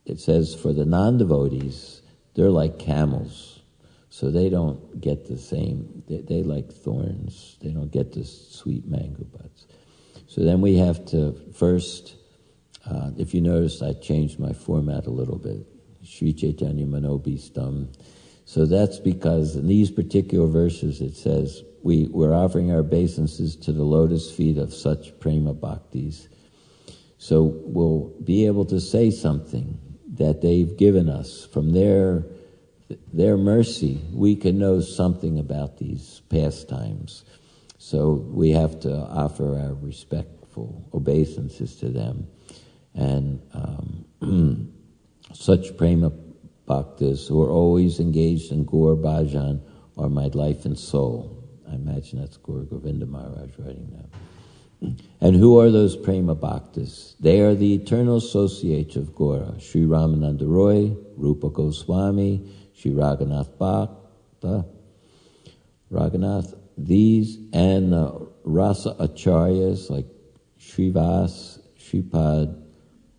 it says for the non-devotees, they're like camels. So they don't get the same, they like thorns. They don't get the sweet mango buds. So then we have to first, if you notice, I changed my format a little bit. Sri Chaitanya Manobhistam. So that's because in these particular verses it says, we're offering our obeisances to the lotus feet of such prema bhaktis. So we'll be able to say something that they've given us. From their mercy, we can know something about these pastimes. So we have to offer our respectful obeisances to them. And such prema bhaktas who are always engaged in Gaur Bhajan are my life and soul. I imagine that's Gaur Govinda Maharaj writing that. And who are those prema bhaktas? They are the eternal associates of Gaura. Sri Ramananda Roy, Rupa Goswami, Sri Raghunath Bhakta, Raghunath, these and Rasa Acharyas like Srivas, Sripad,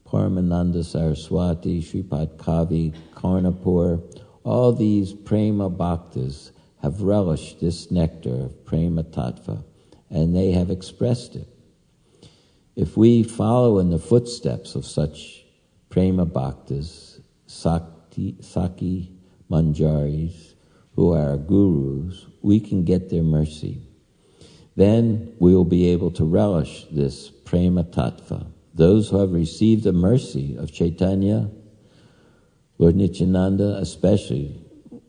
Paramananda Saraswati, Sripad Kavi, Karnapur, all these prema bhaktas have relished this nectar of prema tattva, and they have expressed it. If we follow in the footsteps of such prema bhaktas, Saki manjaris, who are our gurus, we can get their mercy. Then we will be able to relish this prema tattva. Those who have received the mercy of Chaitanya, Lord Nityananda, especially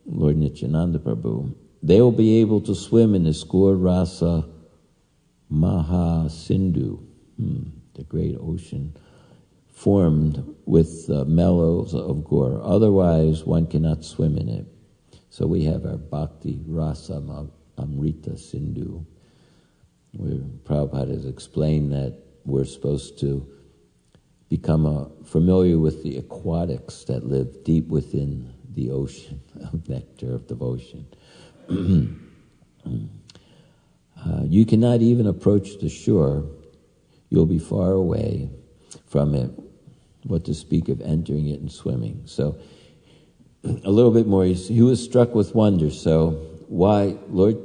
Lord Nityananda Prabhu, they will be able to swim in this Gaur Rasa Maha Sindhu, the great ocean, formed with the mellows of Gaur. Otherwise, one cannot swim in it. So we have our Bhakti Rasa Amrita Sindhu, where Prabhupada has explained that we're supposed to become familiar with the aquatics that live deep within the ocean of nectar of devotion. You cannot even approach the shore. You'll be far away from it. What to speak of entering it and swimming. So, a little bit more. He was struck with wonder. So, why, Lord,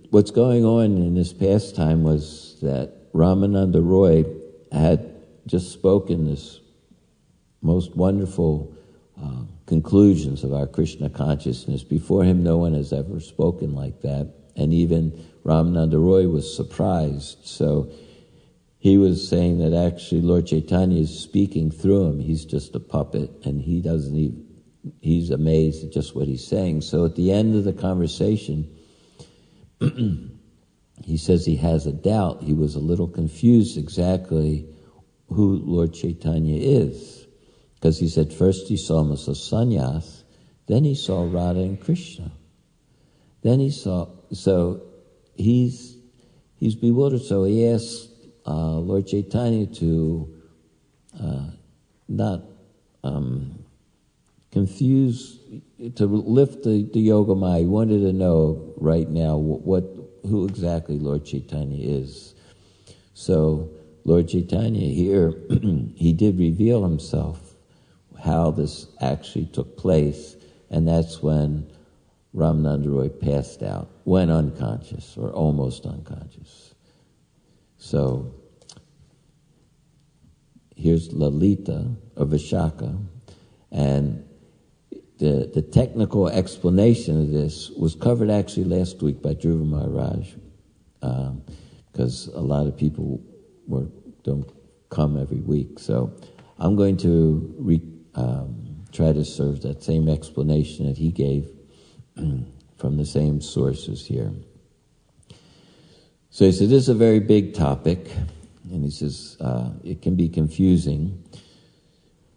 what's going on in this pastime was that Ramananda Roy had just spoken this most wonderful conclusions of our Krishna consciousness. Before him, no one has ever spoken like that. And even Ramananda Roy was surprised. So he was saying that actually Lord Chaitanya is speaking through him. He's just a puppet, and he's amazed at just what he's saying. So at the end of the conversation, he says he has a doubt. He was a little confused exactly who Lord Chaitanya is. Because he said first he saw him as a sannyas, then he saw Radha and Krishna. Then he saw, so he's bewildered. So he asked Lord Chaitanya to not confuse, to lift the yoga maya. He wanted to know right now who exactly Lord Chaitanya is. So Lord Chaitanya here, he did reveal himself, how this actually took place, and that's when Ramananda Roy passed out, went unconscious, or almost unconscious. So here's Lalita or Vishaka, and the technical explanation of this was covered actually last week by Dhruva Maharaj, because a lot of people don't come every week. So I'm going to try to serve that same explanation that he gave from the same sources here. So he said, this is a very big topic, and he says, it can be confusing.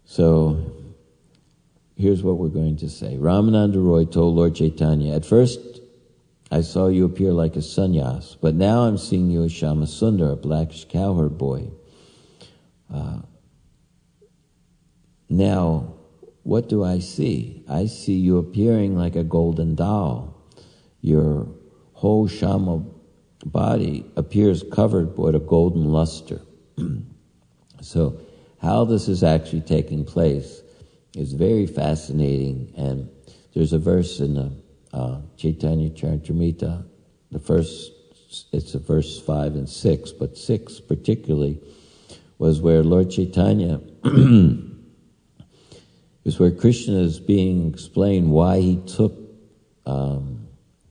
So here's what we're going to say. Ramananda Roy told Lord Chaitanya, at first I saw you appear like a sannyas, but now I'm seeing you as Shama Sundar, a black cowherd boy. Now, what do I see? I see you appearing like a golden doll. Your whole Shama body appears covered with a golden luster. So, how this is actually taking place is very fascinating. And there's a verse in the Chaitanya Charitamrita, it's a verse 5 and 6, but 6 particularly was where Lord Chaitanya is where Krishna is being explained why he took,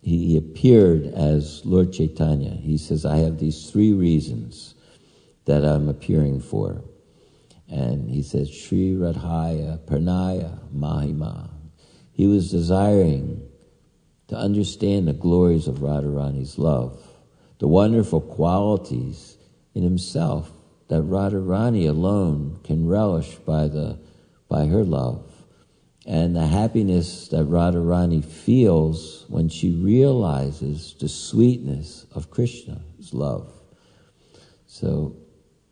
he appeared as Lord Chaitanya. He says, I have these 3 reasons that I'm appearing for. And he says, Shri Radhaya Pranaya Mahima. He was desiring to understand the glories of Radharani's love, the wonderful qualities in himself that Radharani alone can relish by her love, and the happiness that Radharani feels when she realizes the sweetness of Krishna's love. So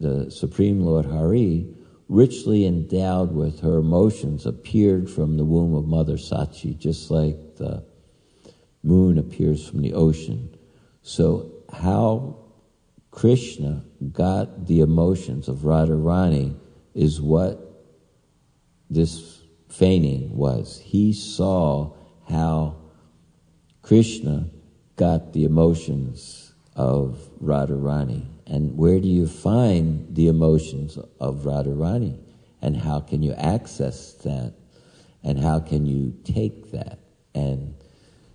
the Supreme Lord Hare, richly endowed with her emotions, appeared from the womb of Mother Sachi, just like the moon appears from the ocean. So how Krishna got the emotions of Radharani is what this feigning was. He saw how Krishna got the emotions of Radharani. And where do you find the emotions of Radharani? And how can you access that? And how can you take that? And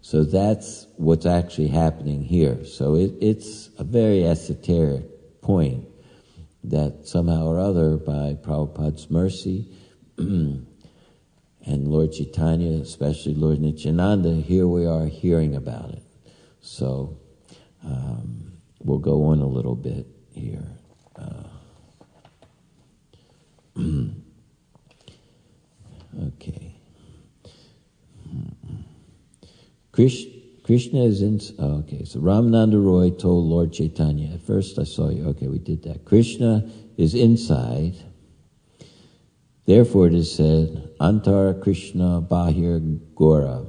so that's what's actually happening here. So it's a very esoteric point that somehow or other, by Prabhupada's mercy, and Lord Chaitanya, especially Lord Nityananda, here we are hearing about it. So we'll go on a little bit here. Okay. Krishna is in... okay, so Ramananda Roy told Lord Chaitanya, at first I saw you, okay, we did that. Krishna is inside, therefore it is said, Antara Krishna Bahir Gora,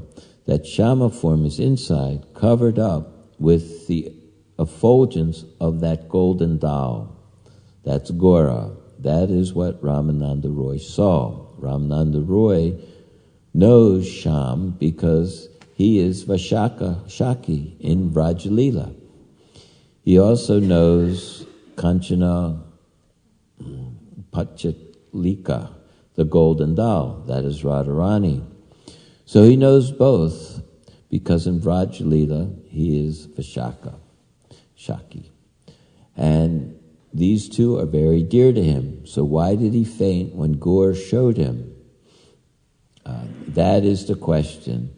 that Shama form is inside, covered up with the effulgence of that golden Tao. That's Gora. That is what Ramananda Roy saw. Ramananda Roy knows Sham because he is Vashaka Shaki in Vrajalila. He also knows Kanchana Pachalika, the golden Tao. That is Radharani. So he knows both because in Vrajalila he is Vashaka Shaki. And these two are very dear to him. So why did he faint when Gaur showed him? That is the question.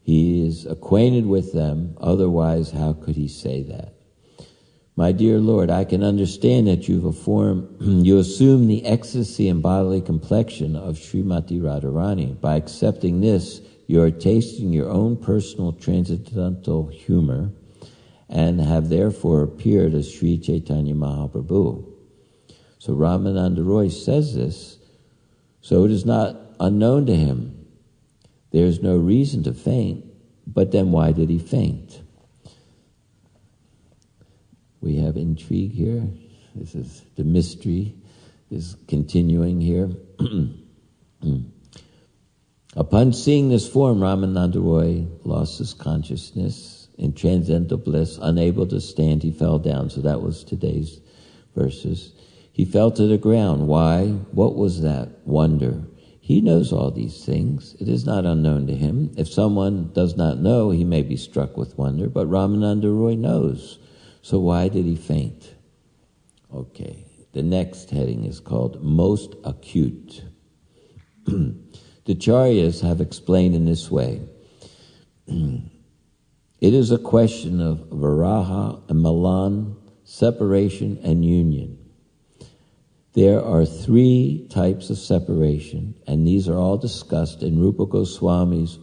He is acquainted with them, otherwise how could he say that? My dear Lord, I can understand that you assume the ecstasy and bodily complexion of Srimati Radharani. By accepting this, you are tasting your own personal transcendental humor and have therefore appeared as Sri Chaitanya Mahaprabhu. So Ramananda Roy says this, so it is not unknown to him. There is no reason to faint, but then why did he faint? We have intrigue here. This is the mystery is continuing here. Upon seeing this form, Ramananda Roy lost his consciousness in transcendental bliss. Unable to stand, he fell down. So that was today's verses. He fell to the ground. Why? What was that? Wonder. He knows all these things. It is not unknown to him. If someone does not know, he may be struck with wonder, but Ramananda Roy knows. So why did he faint? Okay, the next heading is called Most Acute. The Charyas have explained in this way. It is a question of Viraha and Milan, separation and union. There are 3 types of separation, and these are all discussed in Rupa Goswami's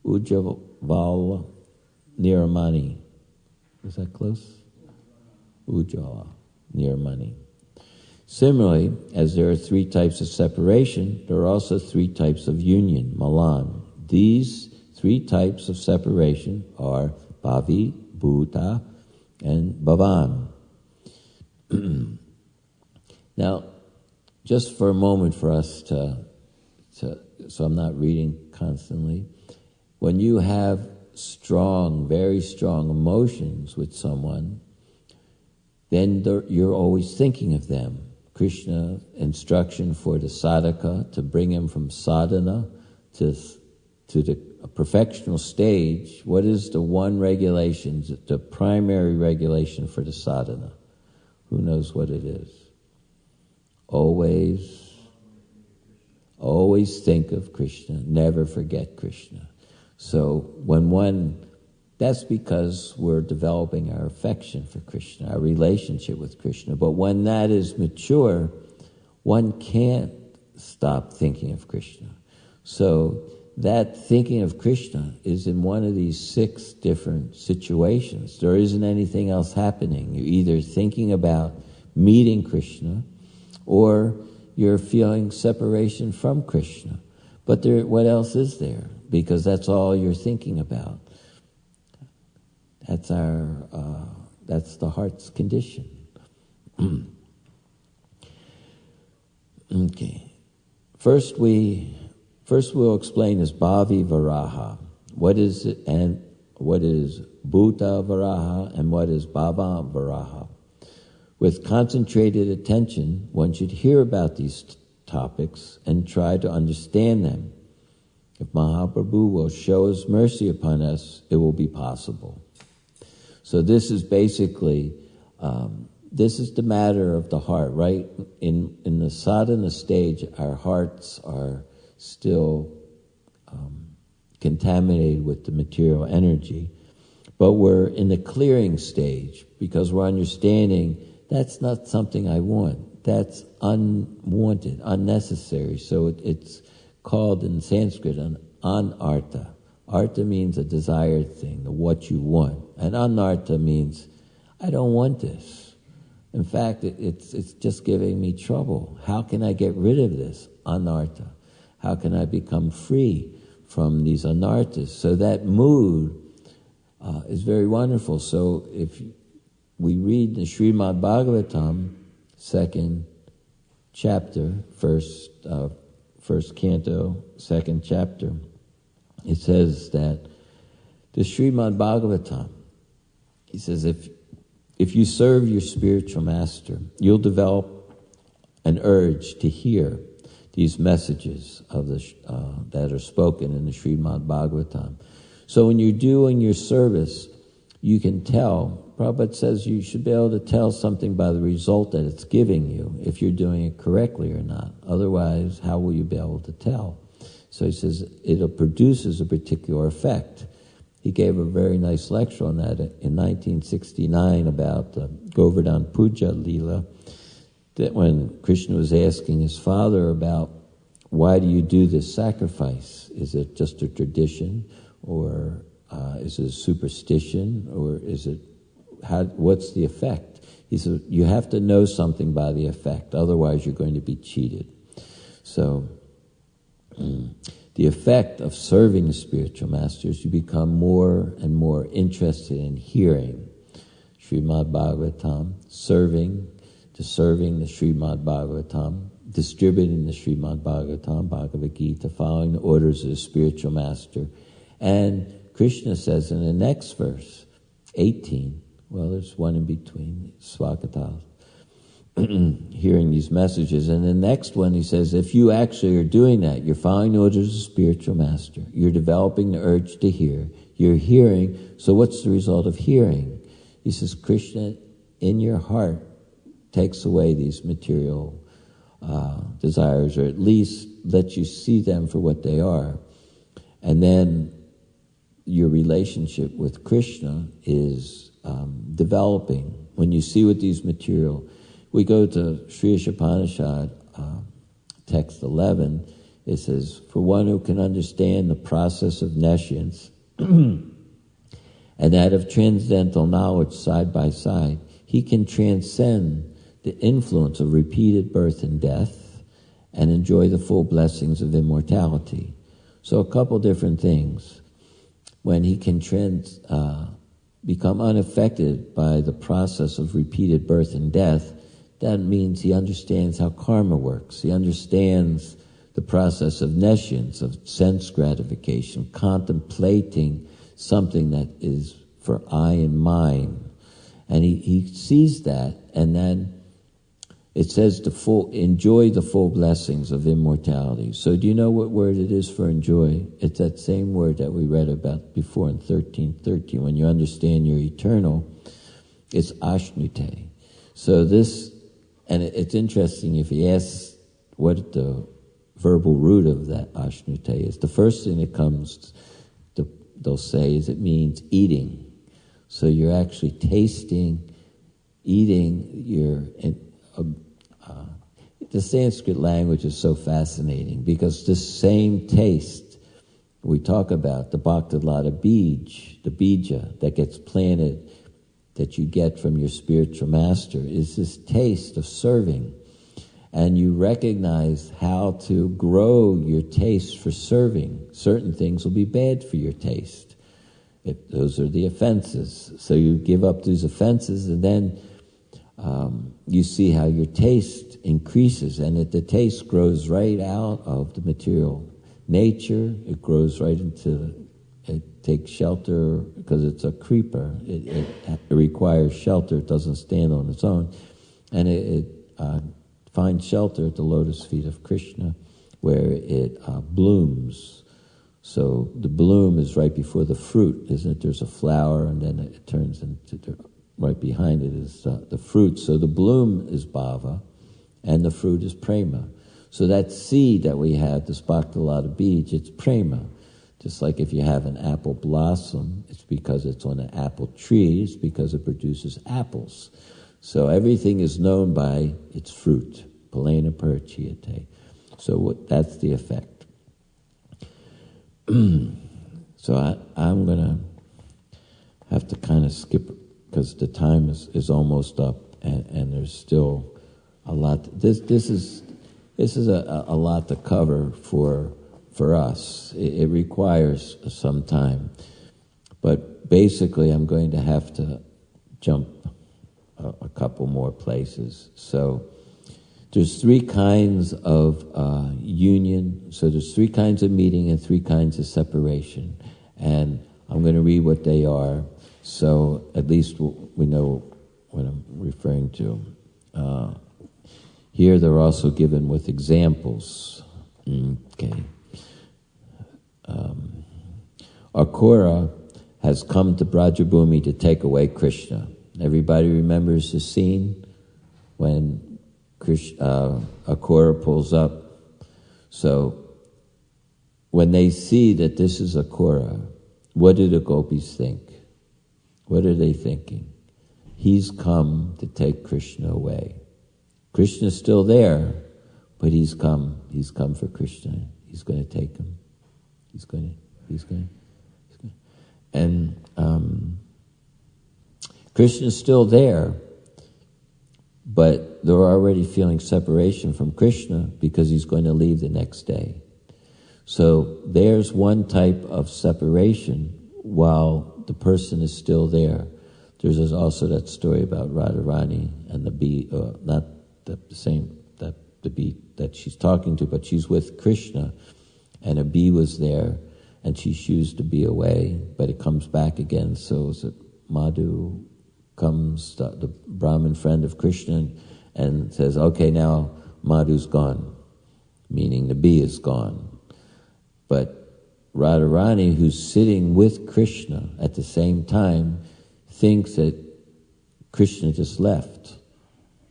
Ujjvala Niramani. Is that close? Ujjvala Niramani. Similarly, as there are 3 types of separation, there are also 3 types of union, Milan. These 3 types of separation are Bhavi, Bhuta, and Bhavan. Now, just for a moment for us to so I'm not reading constantly, when you have strong, very strong emotions with someone, then you're always thinking of them. Krishna instruction for the sadhaka to bring him from sadhana to the perfectional stage. What is the one regulation, the primary regulation for the sadhana? Who knows what it is? Always think of Krishna, never forget Krishna. So that's because we're developing our affection for Krishna, our relationship with Krishna. But when that is mature, one can't stop thinking of Krishna. So that thinking of Krishna is in one of these 6 different situations. There isn't anything else happening. You're either thinking about meeting Krishna, or you're feeling separation from Krishna. But what else is there? Because that's all you're thinking about. That's the heart's condition. Okay. First we First we'll explain this Bhavi Varaha. What is it, and what is Bhuta Varaha, and what is Bhava Varaha. With concentrated attention, one should hear about these topics and try to understand them. If Mahaprabhu will show his mercy upon us, it will be possible. So this is basically, this is the matter of the heart, right? In the sadhana stage, our hearts are still contaminated with the material energy. But we're in the clearing stage because we're understanding that's not something I want. That's unwanted, unnecessary. So it's called in Sanskrit an anartha. Artha means a desired thing, what you want. And anartha means, I don't want this. In fact, it's just giving me trouble. How can I get rid of this anartha? How can I become free from these anarthas? So that mood is very wonderful. So if we read the Srimad Bhagavatam, second chapter, first canto, second chapter, it says that the Srimad Bhagavatam, he says, if you serve your spiritual master, you'll develop an urge to hear these messages of that are spoken in the Srimad Bhagavatam. So when you're doing your service, you can tell. Prabhupada says you should be able to tell something by the result that it's giving you, if you're doing it correctly or not. Otherwise, how will you be able to tell? So he says it produces a particular effect. He gave a very nice lecture on that in 1969 about Govardhan Puja Leela, that when Krishna was asking his father about, why do you do this sacrifice? Is it just a tradition, or is it a superstition, or is it, what's the effect? He said, you have to know something by the effect, otherwise you're going to be cheated. So the effect of serving the spiritual masters, you become more and more interested in hearing Srimad Bhagavatam, serving the Srimad Bhagavatam, distributing the Srimad Bhagavatam, Bhagavad Gita, following the orders of the spiritual master. And Krishna says in the next verse, 18, well, there's one in between, Svakata, hearing these messages. And the next one, he says, if you actually are doing that, you're following the orders of the spiritual master, you're developing the urge to hear, you're hearing, so what's the result of hearing? He says, Krishna, in your heart, takes away these material desires, or at least lets you see them for what they are. And then your relationship with Krishna is developing. When you see what these material... We go to Sri Ishopanishad, text 11, it says, for one who can understand the process of nescience and that of transcendental knowledge side by side, he can transcend the influence of repeated birth and death and enjoy the full blessings of immortality. So a couple different things. When he can become unaffected by the process of repeated birth and death, that means he understands how karma works. He understands the process of nescience, of sense gratification, contemplating something that is for I and mine. And he sees that, and then it says to enjoy the full blessings of immortality. So do you know what word it is for enjoy? It's that same word that we read about before in 13:13. When you understand you're eternal, it's ashnute. So this, and it's interesting if you ask what the verbal root of that ashnute is, the first thing that comes, they'll say, is it means eating. So you're actually tasting, eating, the Sanskrit language is so fascinating because this same taste we talk about, the bhaktilata bij, the bija that gets planted, that you get from your spiritual master, is this taste of serving. And you recognize how to grow your taste for serving. Certain things will be bad for your taste. Those are the offenses. So you give up these offenses, and then you see how your taste increases, and that the taste grows right out of the material nature. It grows right into, it takes shelter because it's a creeper. It requires shelter. It doesn't stand on its own. And it finds shelter at the lotus feet of Krishna, where it blooms. So the bloom is right before the fruit, isn't it? There's a flower, and then it turns into, right behind it is the fruit. So the bloom is bhava, and the fruit is prema. So that seed that we have, the Bhaktilata beej, it's prema. Just like if you have an apple blossom, it's because it's on an apple tree, it's because it produces apples. So everything is known by its fruit. Palena parachiyate. So that's the effect. So I'm going to have to kind of skip because the time is almost up, and there's still a lot. This is a lot to cover for us. It requires some time, but basically I'm going to have to jump a couple more places. So there's three kinds of union. So there's three kinds of meeting and three kinds of separation. And I'm going to read what they are, so at least we know what I'm referring to. Here they're also given with examples. Okay. Akura has come to Brajabhumi to take away Krishna. Everybody remembers the scene when Akura pulls up. So when they see that this is Akura, what do the gopis think? What are they thinking? He's come to take Krishna away. Krishna's still there, but he's come for Krishna. He's going to take him. He's going to. And Krishna's still there, but they're already feeling separation from Krishna because he's going to leave the next day. So there's one type of separation while the person is still there. There's also that story about Radharani and the bee, not the same, the bee that she's talking to, but she's with Krishna, and a bee was there, and she shoos the bee away, but it comes back again. So Madhu comes, the Brahmin friend of Krishna, and says, okay, now Madhu's gone, meaning the bee is gone. But Radharani, who's sitting with Krishna at the same time, thinks that Krishna just left,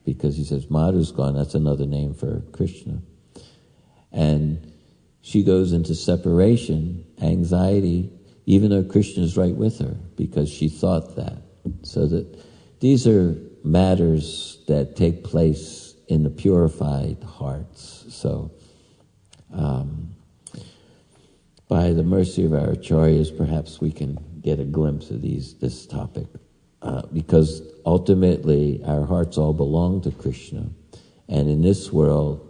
because he says, Madhu's gone, that's another name for Krishna. And she goes into separation, anxiety, even though Krishna's right with her, because she thought that. So that these are matters that take place in the purified hearts. So, by the mercy of our acharyas, perhaps we can get a glimpse of this topic, because ultimately our hearts all belong to Krishna, and in this world,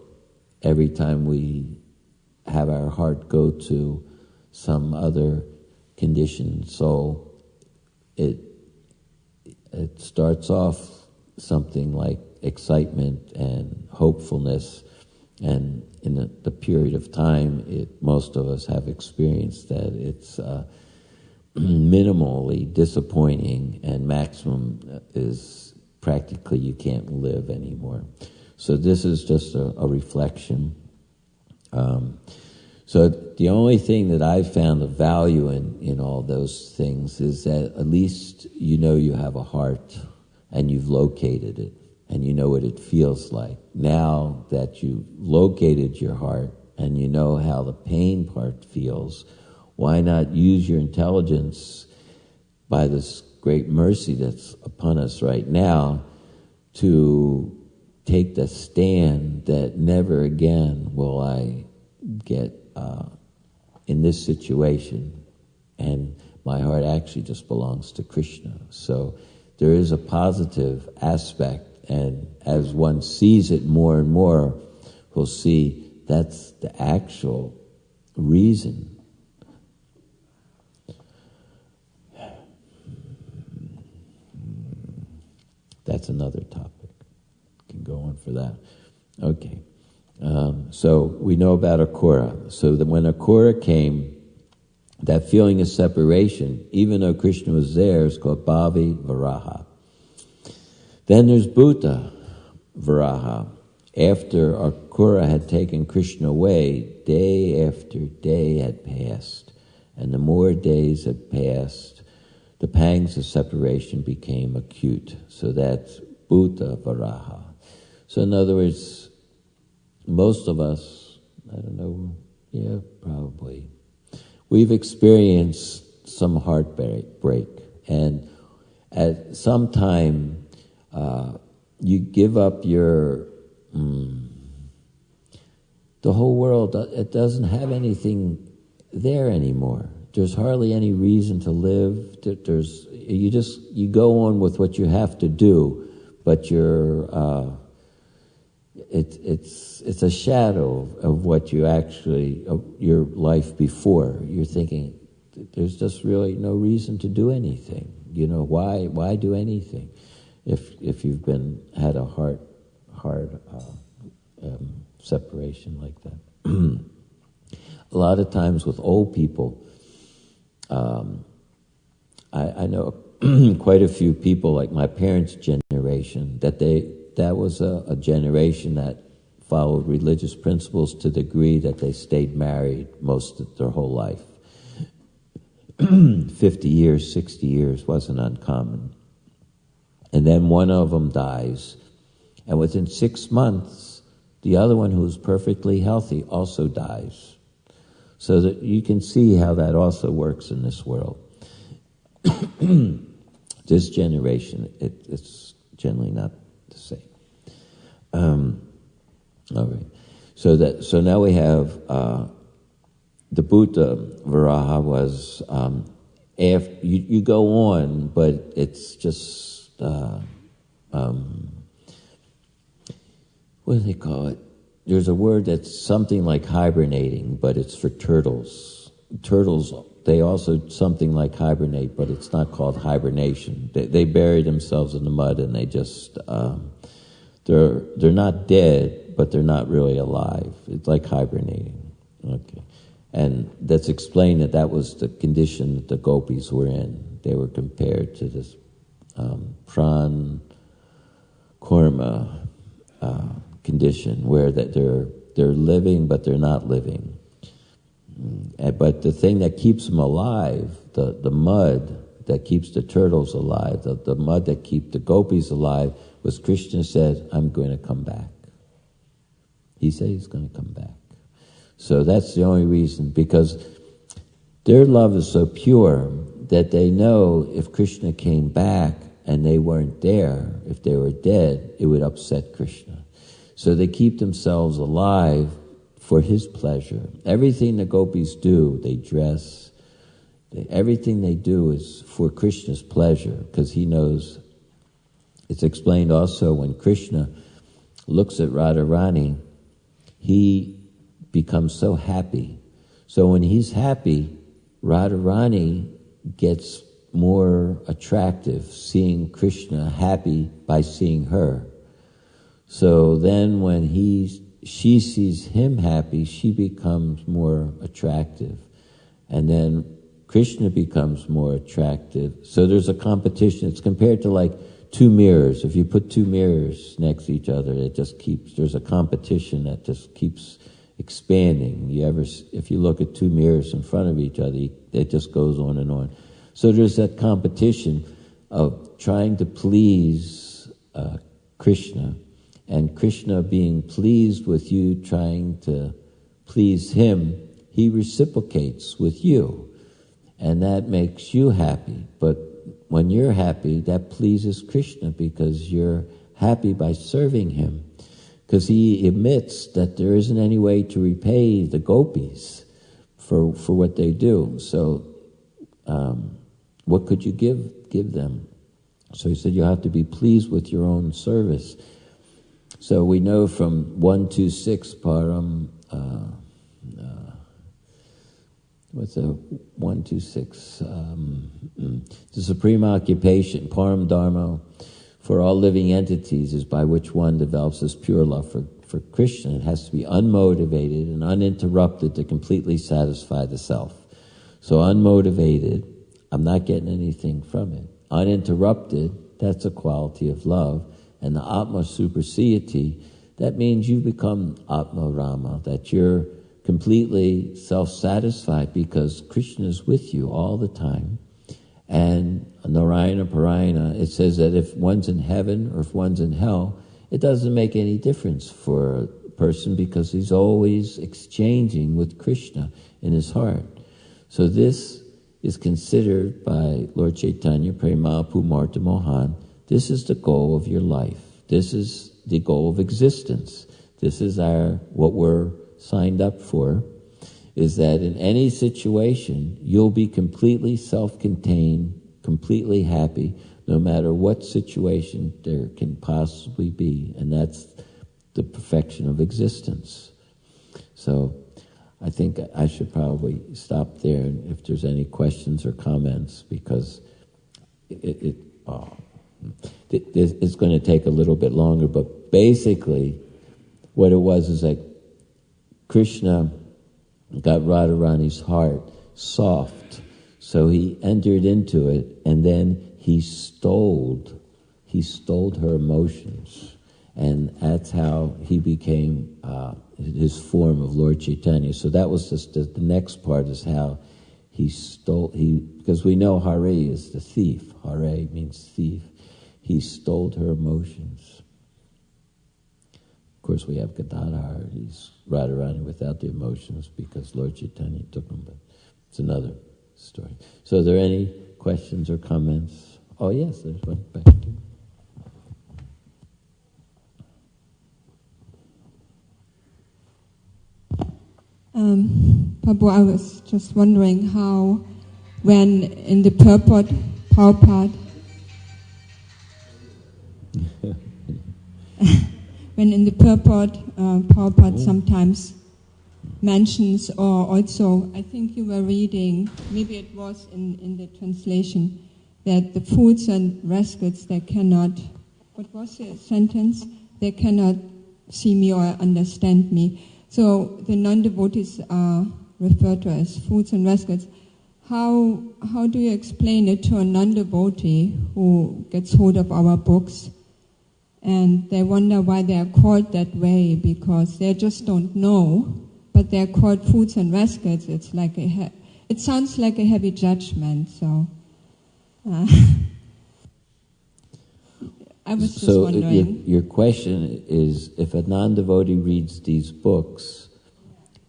every time we have our heart go to some other conditioned soul, it starts off something like excitement and hopefulness, and in the period of time, most of us have experienced that it's minimally disappointing, and maximum is practically you can't live anymore. So this is just a reflection. So the only thing that I've found of value in all those things is that at least you know you have a heart and you've located it and you know what it feels like. Now that you've located your heart and you know how the pain part feels, why not use your intelligence by this great mercy that's upon us right now to take the stand that never again will I get in this situation, and my heart actually just belongs to Krishna. So there is a positive aspect, and as one sees it more and more, we'll see that's the actual reason. That's another topic. Can go on for that. Okay. So we know about Akura. So that when Akura came, that feeling of separation, even though Krishna was there, is called Bhavi Varaha. Then there's Bhuta Varaha. After Akura had taken Krishna away, day after day had passed. And the more days had passed, the pangs of separation became acute. So that's Bhuta Varaha. So in other words, most of us, I don't know, yeah, probably, we've experienced some heartbreak. And at some time, you give up your... the whole world, it doesn't have anything there anymore. There's hardly any reason to live. You go on with what you have to do, but it's a shadow of what you actually, of your life before. You're thinking, there's just really no reason to do anything. You know, why do anything if you've had a hard separation like that. A lot of times with old people, I know quite a few people, like my parents' generation, that was a generation that followed religious principles to the degree that they stayed married most of their whole life. 50 years, 60 years wasn't uncommon. And then one of them dies, and within 6 months, the other one, who's perfectly healthy, also dies. So that you can see how that also works in this world. This generation, it's generally not the same. All right. So now we have the Bhuta Varaha was after you go on, but it's just what do they call it? There's a word that's something like hibernating, but it's for turtles. Turtles, they also something like hibernate, but it's not called hibernation. They bury themselves in the mud, and they just they're not dead, but they're not really alive. It's like hibernating. Okay, and that's explained that was the condition that the gopis were in. They were compared to this pran korma condition, where that they're living but they're not living. But the thing that keeps them alive, the mud that keeps the turtles alive, the mud that keeps the gopis alive, was Krishna said, I'm going to come back. He said he's going to come back. So that's the only reason, because their love is so pure that they know if Krishna came back and they weren't there, if they were dead, it would upset Krishna. So they keep themselves alive for his pleasure. Everything the gopis do, they dress, everything they do is for Krishna's pleasure, because he knows. It's explained also when Krishna looks at Radharani, he becomes so happy. So when he's happy, Radharani gets more attractive, seeing Krishna happy by seeing her. So then when she sees him happy, she becomes more attractive. And then Krishna becomes more attractive. So there's a competition. It's compared to like two mirrors. If you put two mirrors next to each other, there's a competition that just keeps expanding. If you look at two mirrors in front of each other, it just goes on and on. So there's that competition of trying to please Krishna, and Krishna being pleased with you, trying to please him, he reciprocates with you, and that makes you happy. But when you're happy, that pleases Krishna, because you're happy by serving him, because he admits that there isn't any way to repay the gopis for what they do. So what could you give them? So he said you have to be pleased with your own service. So we know from 126 param, what's a 126? The supreme occupation, param dharma, for all living entities is by which one develops this pure love for Krishna, it has to be unmotivated and uninterrupted to completely satisfy the self. So unmotivated, I'm not getting anything from it. Uninterrupted, that's a quality of love. And the Atma Supersiati, that means you become Atma Rama, that you're completely self-satisfied because Krishna is with you all the time. And Narayana Parayana, it says that if one's in heaven or if one's in hell, it doesn't make any difference for a person because he's always exchanging with Krishna in his heart. So this is considered by Lord Chaitanya, Prema Pumarta Mohan, this is the goal of your life. This is the goal of existence. This is what we're signed up for, is that in any situation, you'll be completely self-contained, completely happy, no matter what situation there can possibly be. And that's the perfection of existence. So I think I should probably stop there if there's any questions or comments, because it's going to take a little bit longer. But basically, what it was is that Krishna got Radharani's heart soft, so he entered into it, and then he stole her emotions, and that's how he became his form of Lord Chaitanya. So that was just the next part, is how because we know Hare is the thief. Hare means thief. He stole her emotions. Of course, we have Gadadhar. He's Radharani without the emotions because Lord Chaitanya took them, but it's another story. So are there any questions or comments? Oh, yes, there's one back there. Prabhu, I was just wondering how, when in the purport, Prabhupada, when in the purport, Prabhupada sometimes mentions, or also, I think you were reading, maybe it was in the translation, that the fools and rascals, they cannot, what was the sentence? They cannot see me or understand me. So the non-devotees are referred to as fools and rascals. How do you explain it to a non-devotee who gets hold of our books and they wonder why they are called that way, because they just don't know, but they are called fools and rascals? It's like it sounds like a heavy judgment. So I was just wondering. Your question is, if a non-devotee reads these books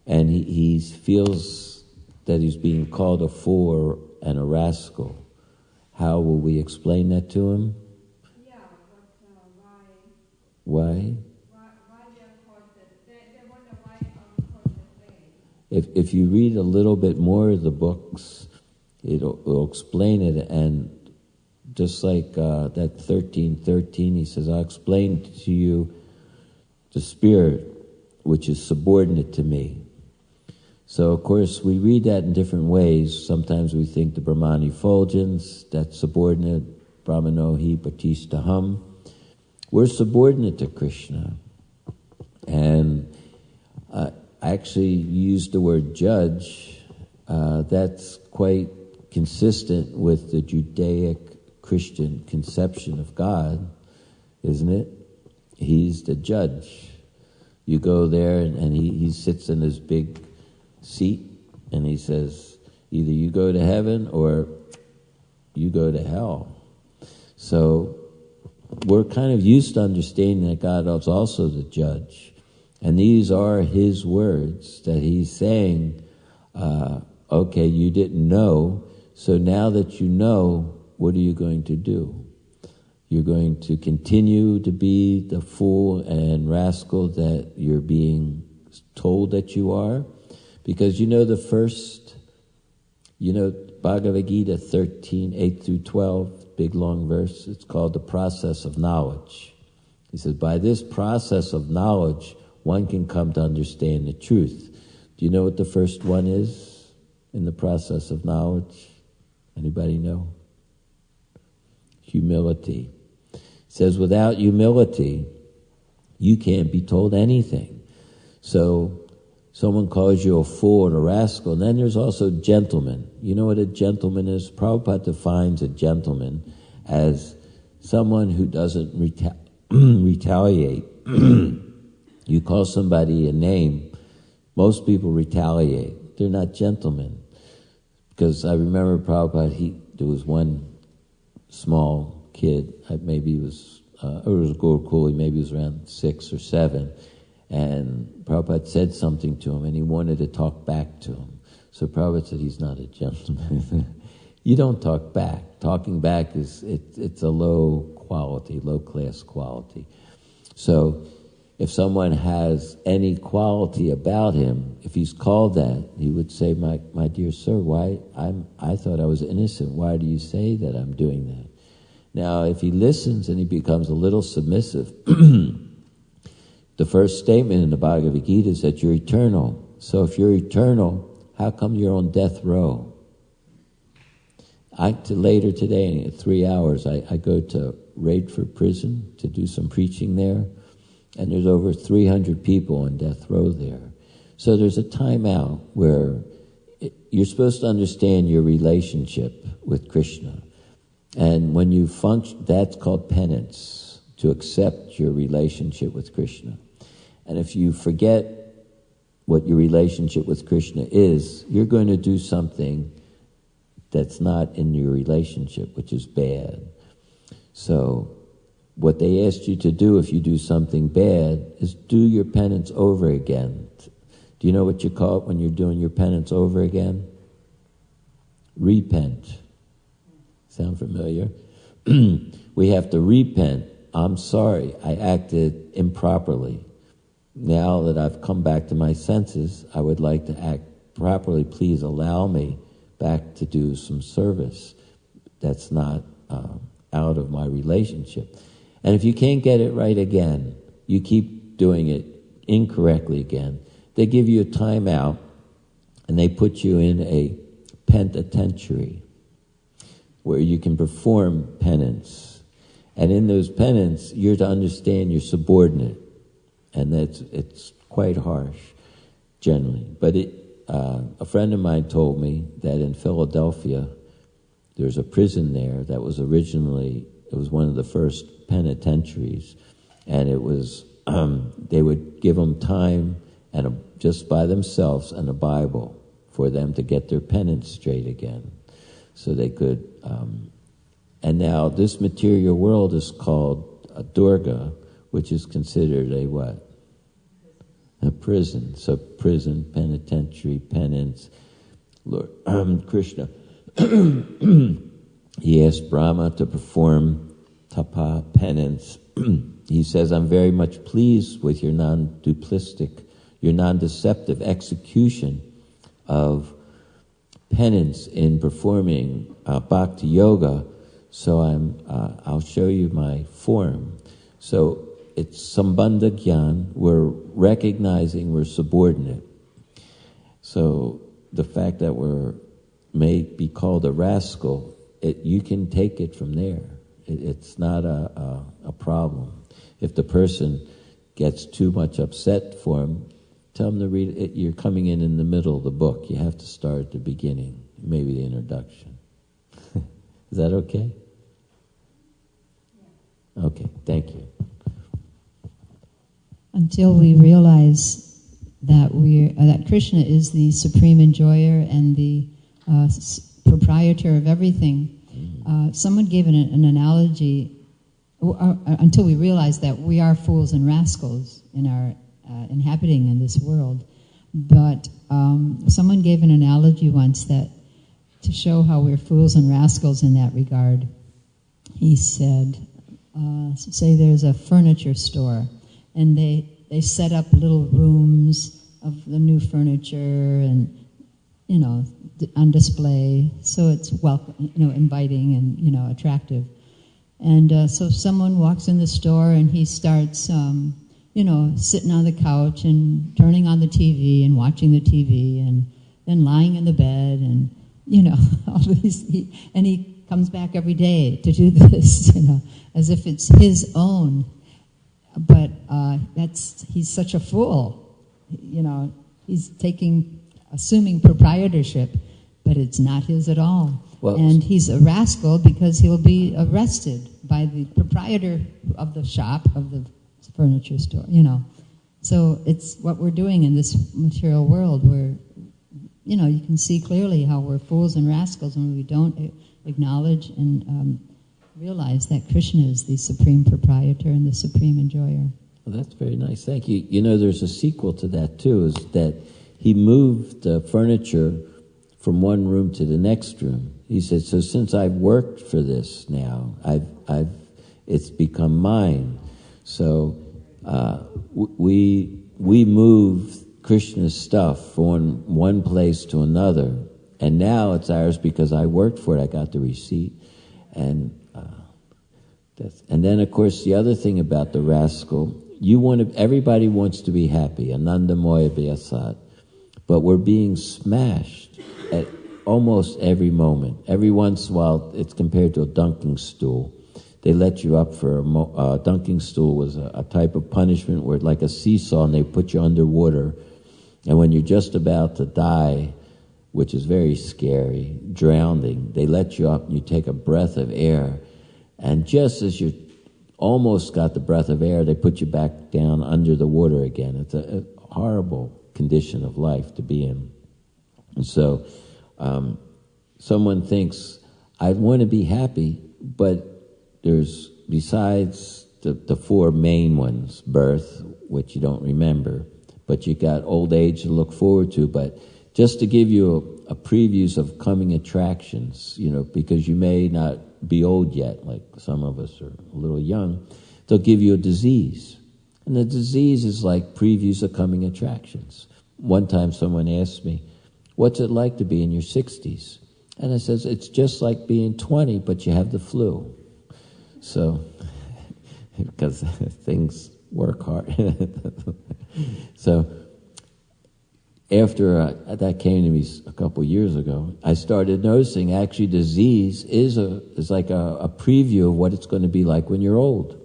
and he feels that he's being called a fool and a rascal, how will we explain that to him? Yeah, but Why? Why they are called that? They wonder why are we called that way. If you read a little bit more of the books, it'll explain it. And just like that 13:13, he says, I'll explain to you the spirit which is subordinate to me. So, of course, we read that in different ways. Sometimes we think the Brahman effulgence, that's subordinate, Brahmano hi patistaham. We're subordinate to Krishna. And I actually used the word judge. That's quite consistent with the Judaic Christian conception of God, isn't it? He's the judge. You go there and he sits in his big seat and he says, either you go to heaven or you go to hell. So we're kind of used to understanding that God is also the judge. And these are his words that he's saying, okay, you didn't know, so now that you know, what are you going to do? You're going to continue to be the fool and rascal that you're being told that you are? Because Bhagavad Gita 13, 8 through 12, big long verse, it's called the process of knowledge. He says, by this process of knowledge, one can come to understand the truth. Do you know what the first one is in the process of knowledge? Anybody know? Humility. It says, without humility, You can't be told anything. So someone calls you a fool or a rascal, and then there's also gentleman. You know what a gentleman is? Prabhupada defines a gentleman as someone who doesn't retaliate. You call somebody a name, most people retaliate. They're not gentlemen. Because I remember Prabhupada, there was one small kid, maybe he was, it was Gurukul, maybe he was around 6 or 7, and Prabhupada said something to him, and he wanted to talk back to him. So Prabhupada said, he's not a gentleman. You don't talk back. Talking back it's a low class quality. So if someone has any quality about him, if he's called that, he would say, my dear sir, I thought I was innocent. Why do you say that I'm doing that? Now, if he listens and he becomes a little submissive, the first statement in the Bhagavad Gita is that you're eternal. So if you're eternal, how come you're on death row? Later today, in 3 hours, I go to Raidford Prison to do some preaching there, and there's over 300 people on death row there. So there's a time out where you're supposed to understand your relationship with Krishna. And when you function, that's called penance, to accept your relationship with Krishna. And if you forget what your relationship with Krishna is, you're going to do something that's not in your relationship, which is bad. So what they asked you to do if you do something bad is do your penance over again. Do you know what you call it when you're doing your penance over again? Repent. Sound familiar? We have to repent. I'm sorry, I acted improperly. Now that I've come back to my senses, I would like to act properly. Please allow me back to do some service that's not out of my relationship. And if you can't get it right again, you keep doing it incorrectly again, they give you a timeout and they put you in a penitentiary where you can perform penance. And in those penance, you're to understand you're subordinate. And it's quite harsh, generally. But a friend of mine told me that in Philadelphia, there's a prison there that was originally, it was one of the first penitentiaries, and it was, they would give them time and just by themselves and a Bible for them to get their penance straight again. So they could, and now this material world is called a Durga, which is considered a what? A prison. So prison, penitentiary, penance. Lord Krishna, he asked Brahma to perform tapa, penance. He says, I'm very much pleased with your non-duplistic, your non-deceptive execution of penance in performing bhakti yoga. So I'll show you my form. So it's sambandha gyan. We're recognizing we're subordinate. So the fact that we're may be called a rascal, you can take it from there. It's not a problem. If the person gets too much upset for him, tell him to read it. You're coming in the middle of the book. You have to start at the beginning, maybe the introduction. Is that okay? Okay, thank you. Until we realize that that Krishna is the supreme enjoyer and the proprietor of everything, someone gave an analogy. Until we realize that we are fools and rascals in our inhabiting in this world, but someone gave an analogy once that to show how we're fools and rascals in that regard. He said, say there's a furniture store, and they set up little rooms of the new furniture and, on display, so it's welcome, inviting and, attractive. And so someone walks in the store and he starts, sitting on the couch and turning on the TV and watching the TV and then lying in the bed and, all these, and he comes back every day to do this, as if it's his own but he's such a fool. You know, he's assuming proprietorship, but it's not his at all. Well, and he's a rascal because he'll be arrested by the proprietor of the shop, of the furniture store, you know. So it's what we're doing in this material world where, you know, you can see clearly how we're fools and rascals when we don't acknowledge and realize that Krishna is the supreme proprietor and the supreme enjoyer. Well, that's very nice. Thank you. You know, there's a sequel to that, too, is that he moved furniture from one room to the next room. He said, so since I've worked for this now, it's become mine. So we moved Krishna's stuff from one place to another, and now it's ours because I worked for it. I got the receipt, and then of course the other thing about the rascal, everybody wants to be happy, Anandamoya Vyasat, but we're being smashed at almost every moment. Every once in a while, it's compared to a dunking stool. They let you up for a dunking stool was a type of punishment where, like a seesaw, and they put you underwater. And when you're just about to die, which is very scary, drowning, they let you up and you take a breath of air. And just as you almost got the breath of air, they put you back down under the water again. It's a horrible condition of life to be in. And so someone thinks, I want to be happy, but there's, besides the four main ones, birth, which you don't remember, but you got old age to look forward to. But just to give you a previews of coming attractions, you know, because you may not be old yet, like some of us are a little young, they'll give you a disease. And the disease is like previews of coming attractions. One time someone asked me, what's it like to be in your 60s? And I says, it's just like being 20, but you have the flu. So, because things work hard. So, after that came to me a couple years ago, I started noticing actually disease is like a preview of what it's going to be like when you're old.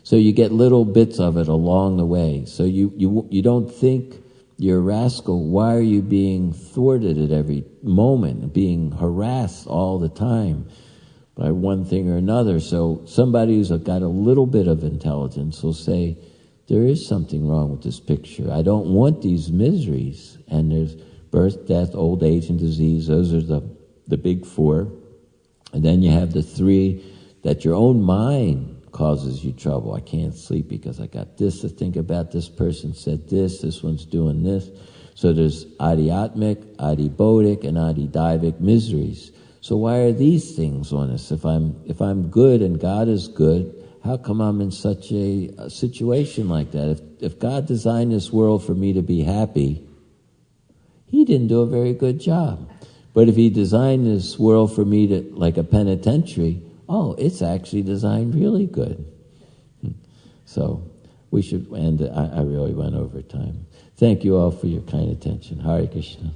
So you get little bits of it along the way. So you don't think you're a rascal. Why are you being thwarted at every moment, being harassed all the time by one thing or another? So somebody who's got a little bit of intelligence will say, there is something wrong with this picture. I don't want these miseries. And there's birth, death, old age, and disease. Those are the big four. And then you have the three that your own mind causes you trouble. I can't sleep because I got this to think about. This person said this one's doing this. So there's adhyatmic, adhibodic, and adhidivic miseries. So why are these things on us? If I'm good and God is good, how come I'm in such a situation like that? If God designed this world for me to be happy, He didn't do a very good job. But if He designed this world for me to, like a penitentiary, it's actually designed really good. So we should end it. I really went over time. Thank you all for your kind attention. Hare Krishna.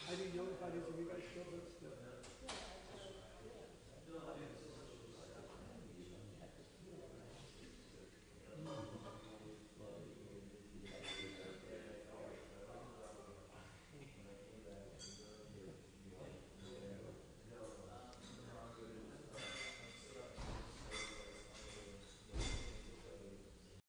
I do yoga 5 days a week. I still look stiff.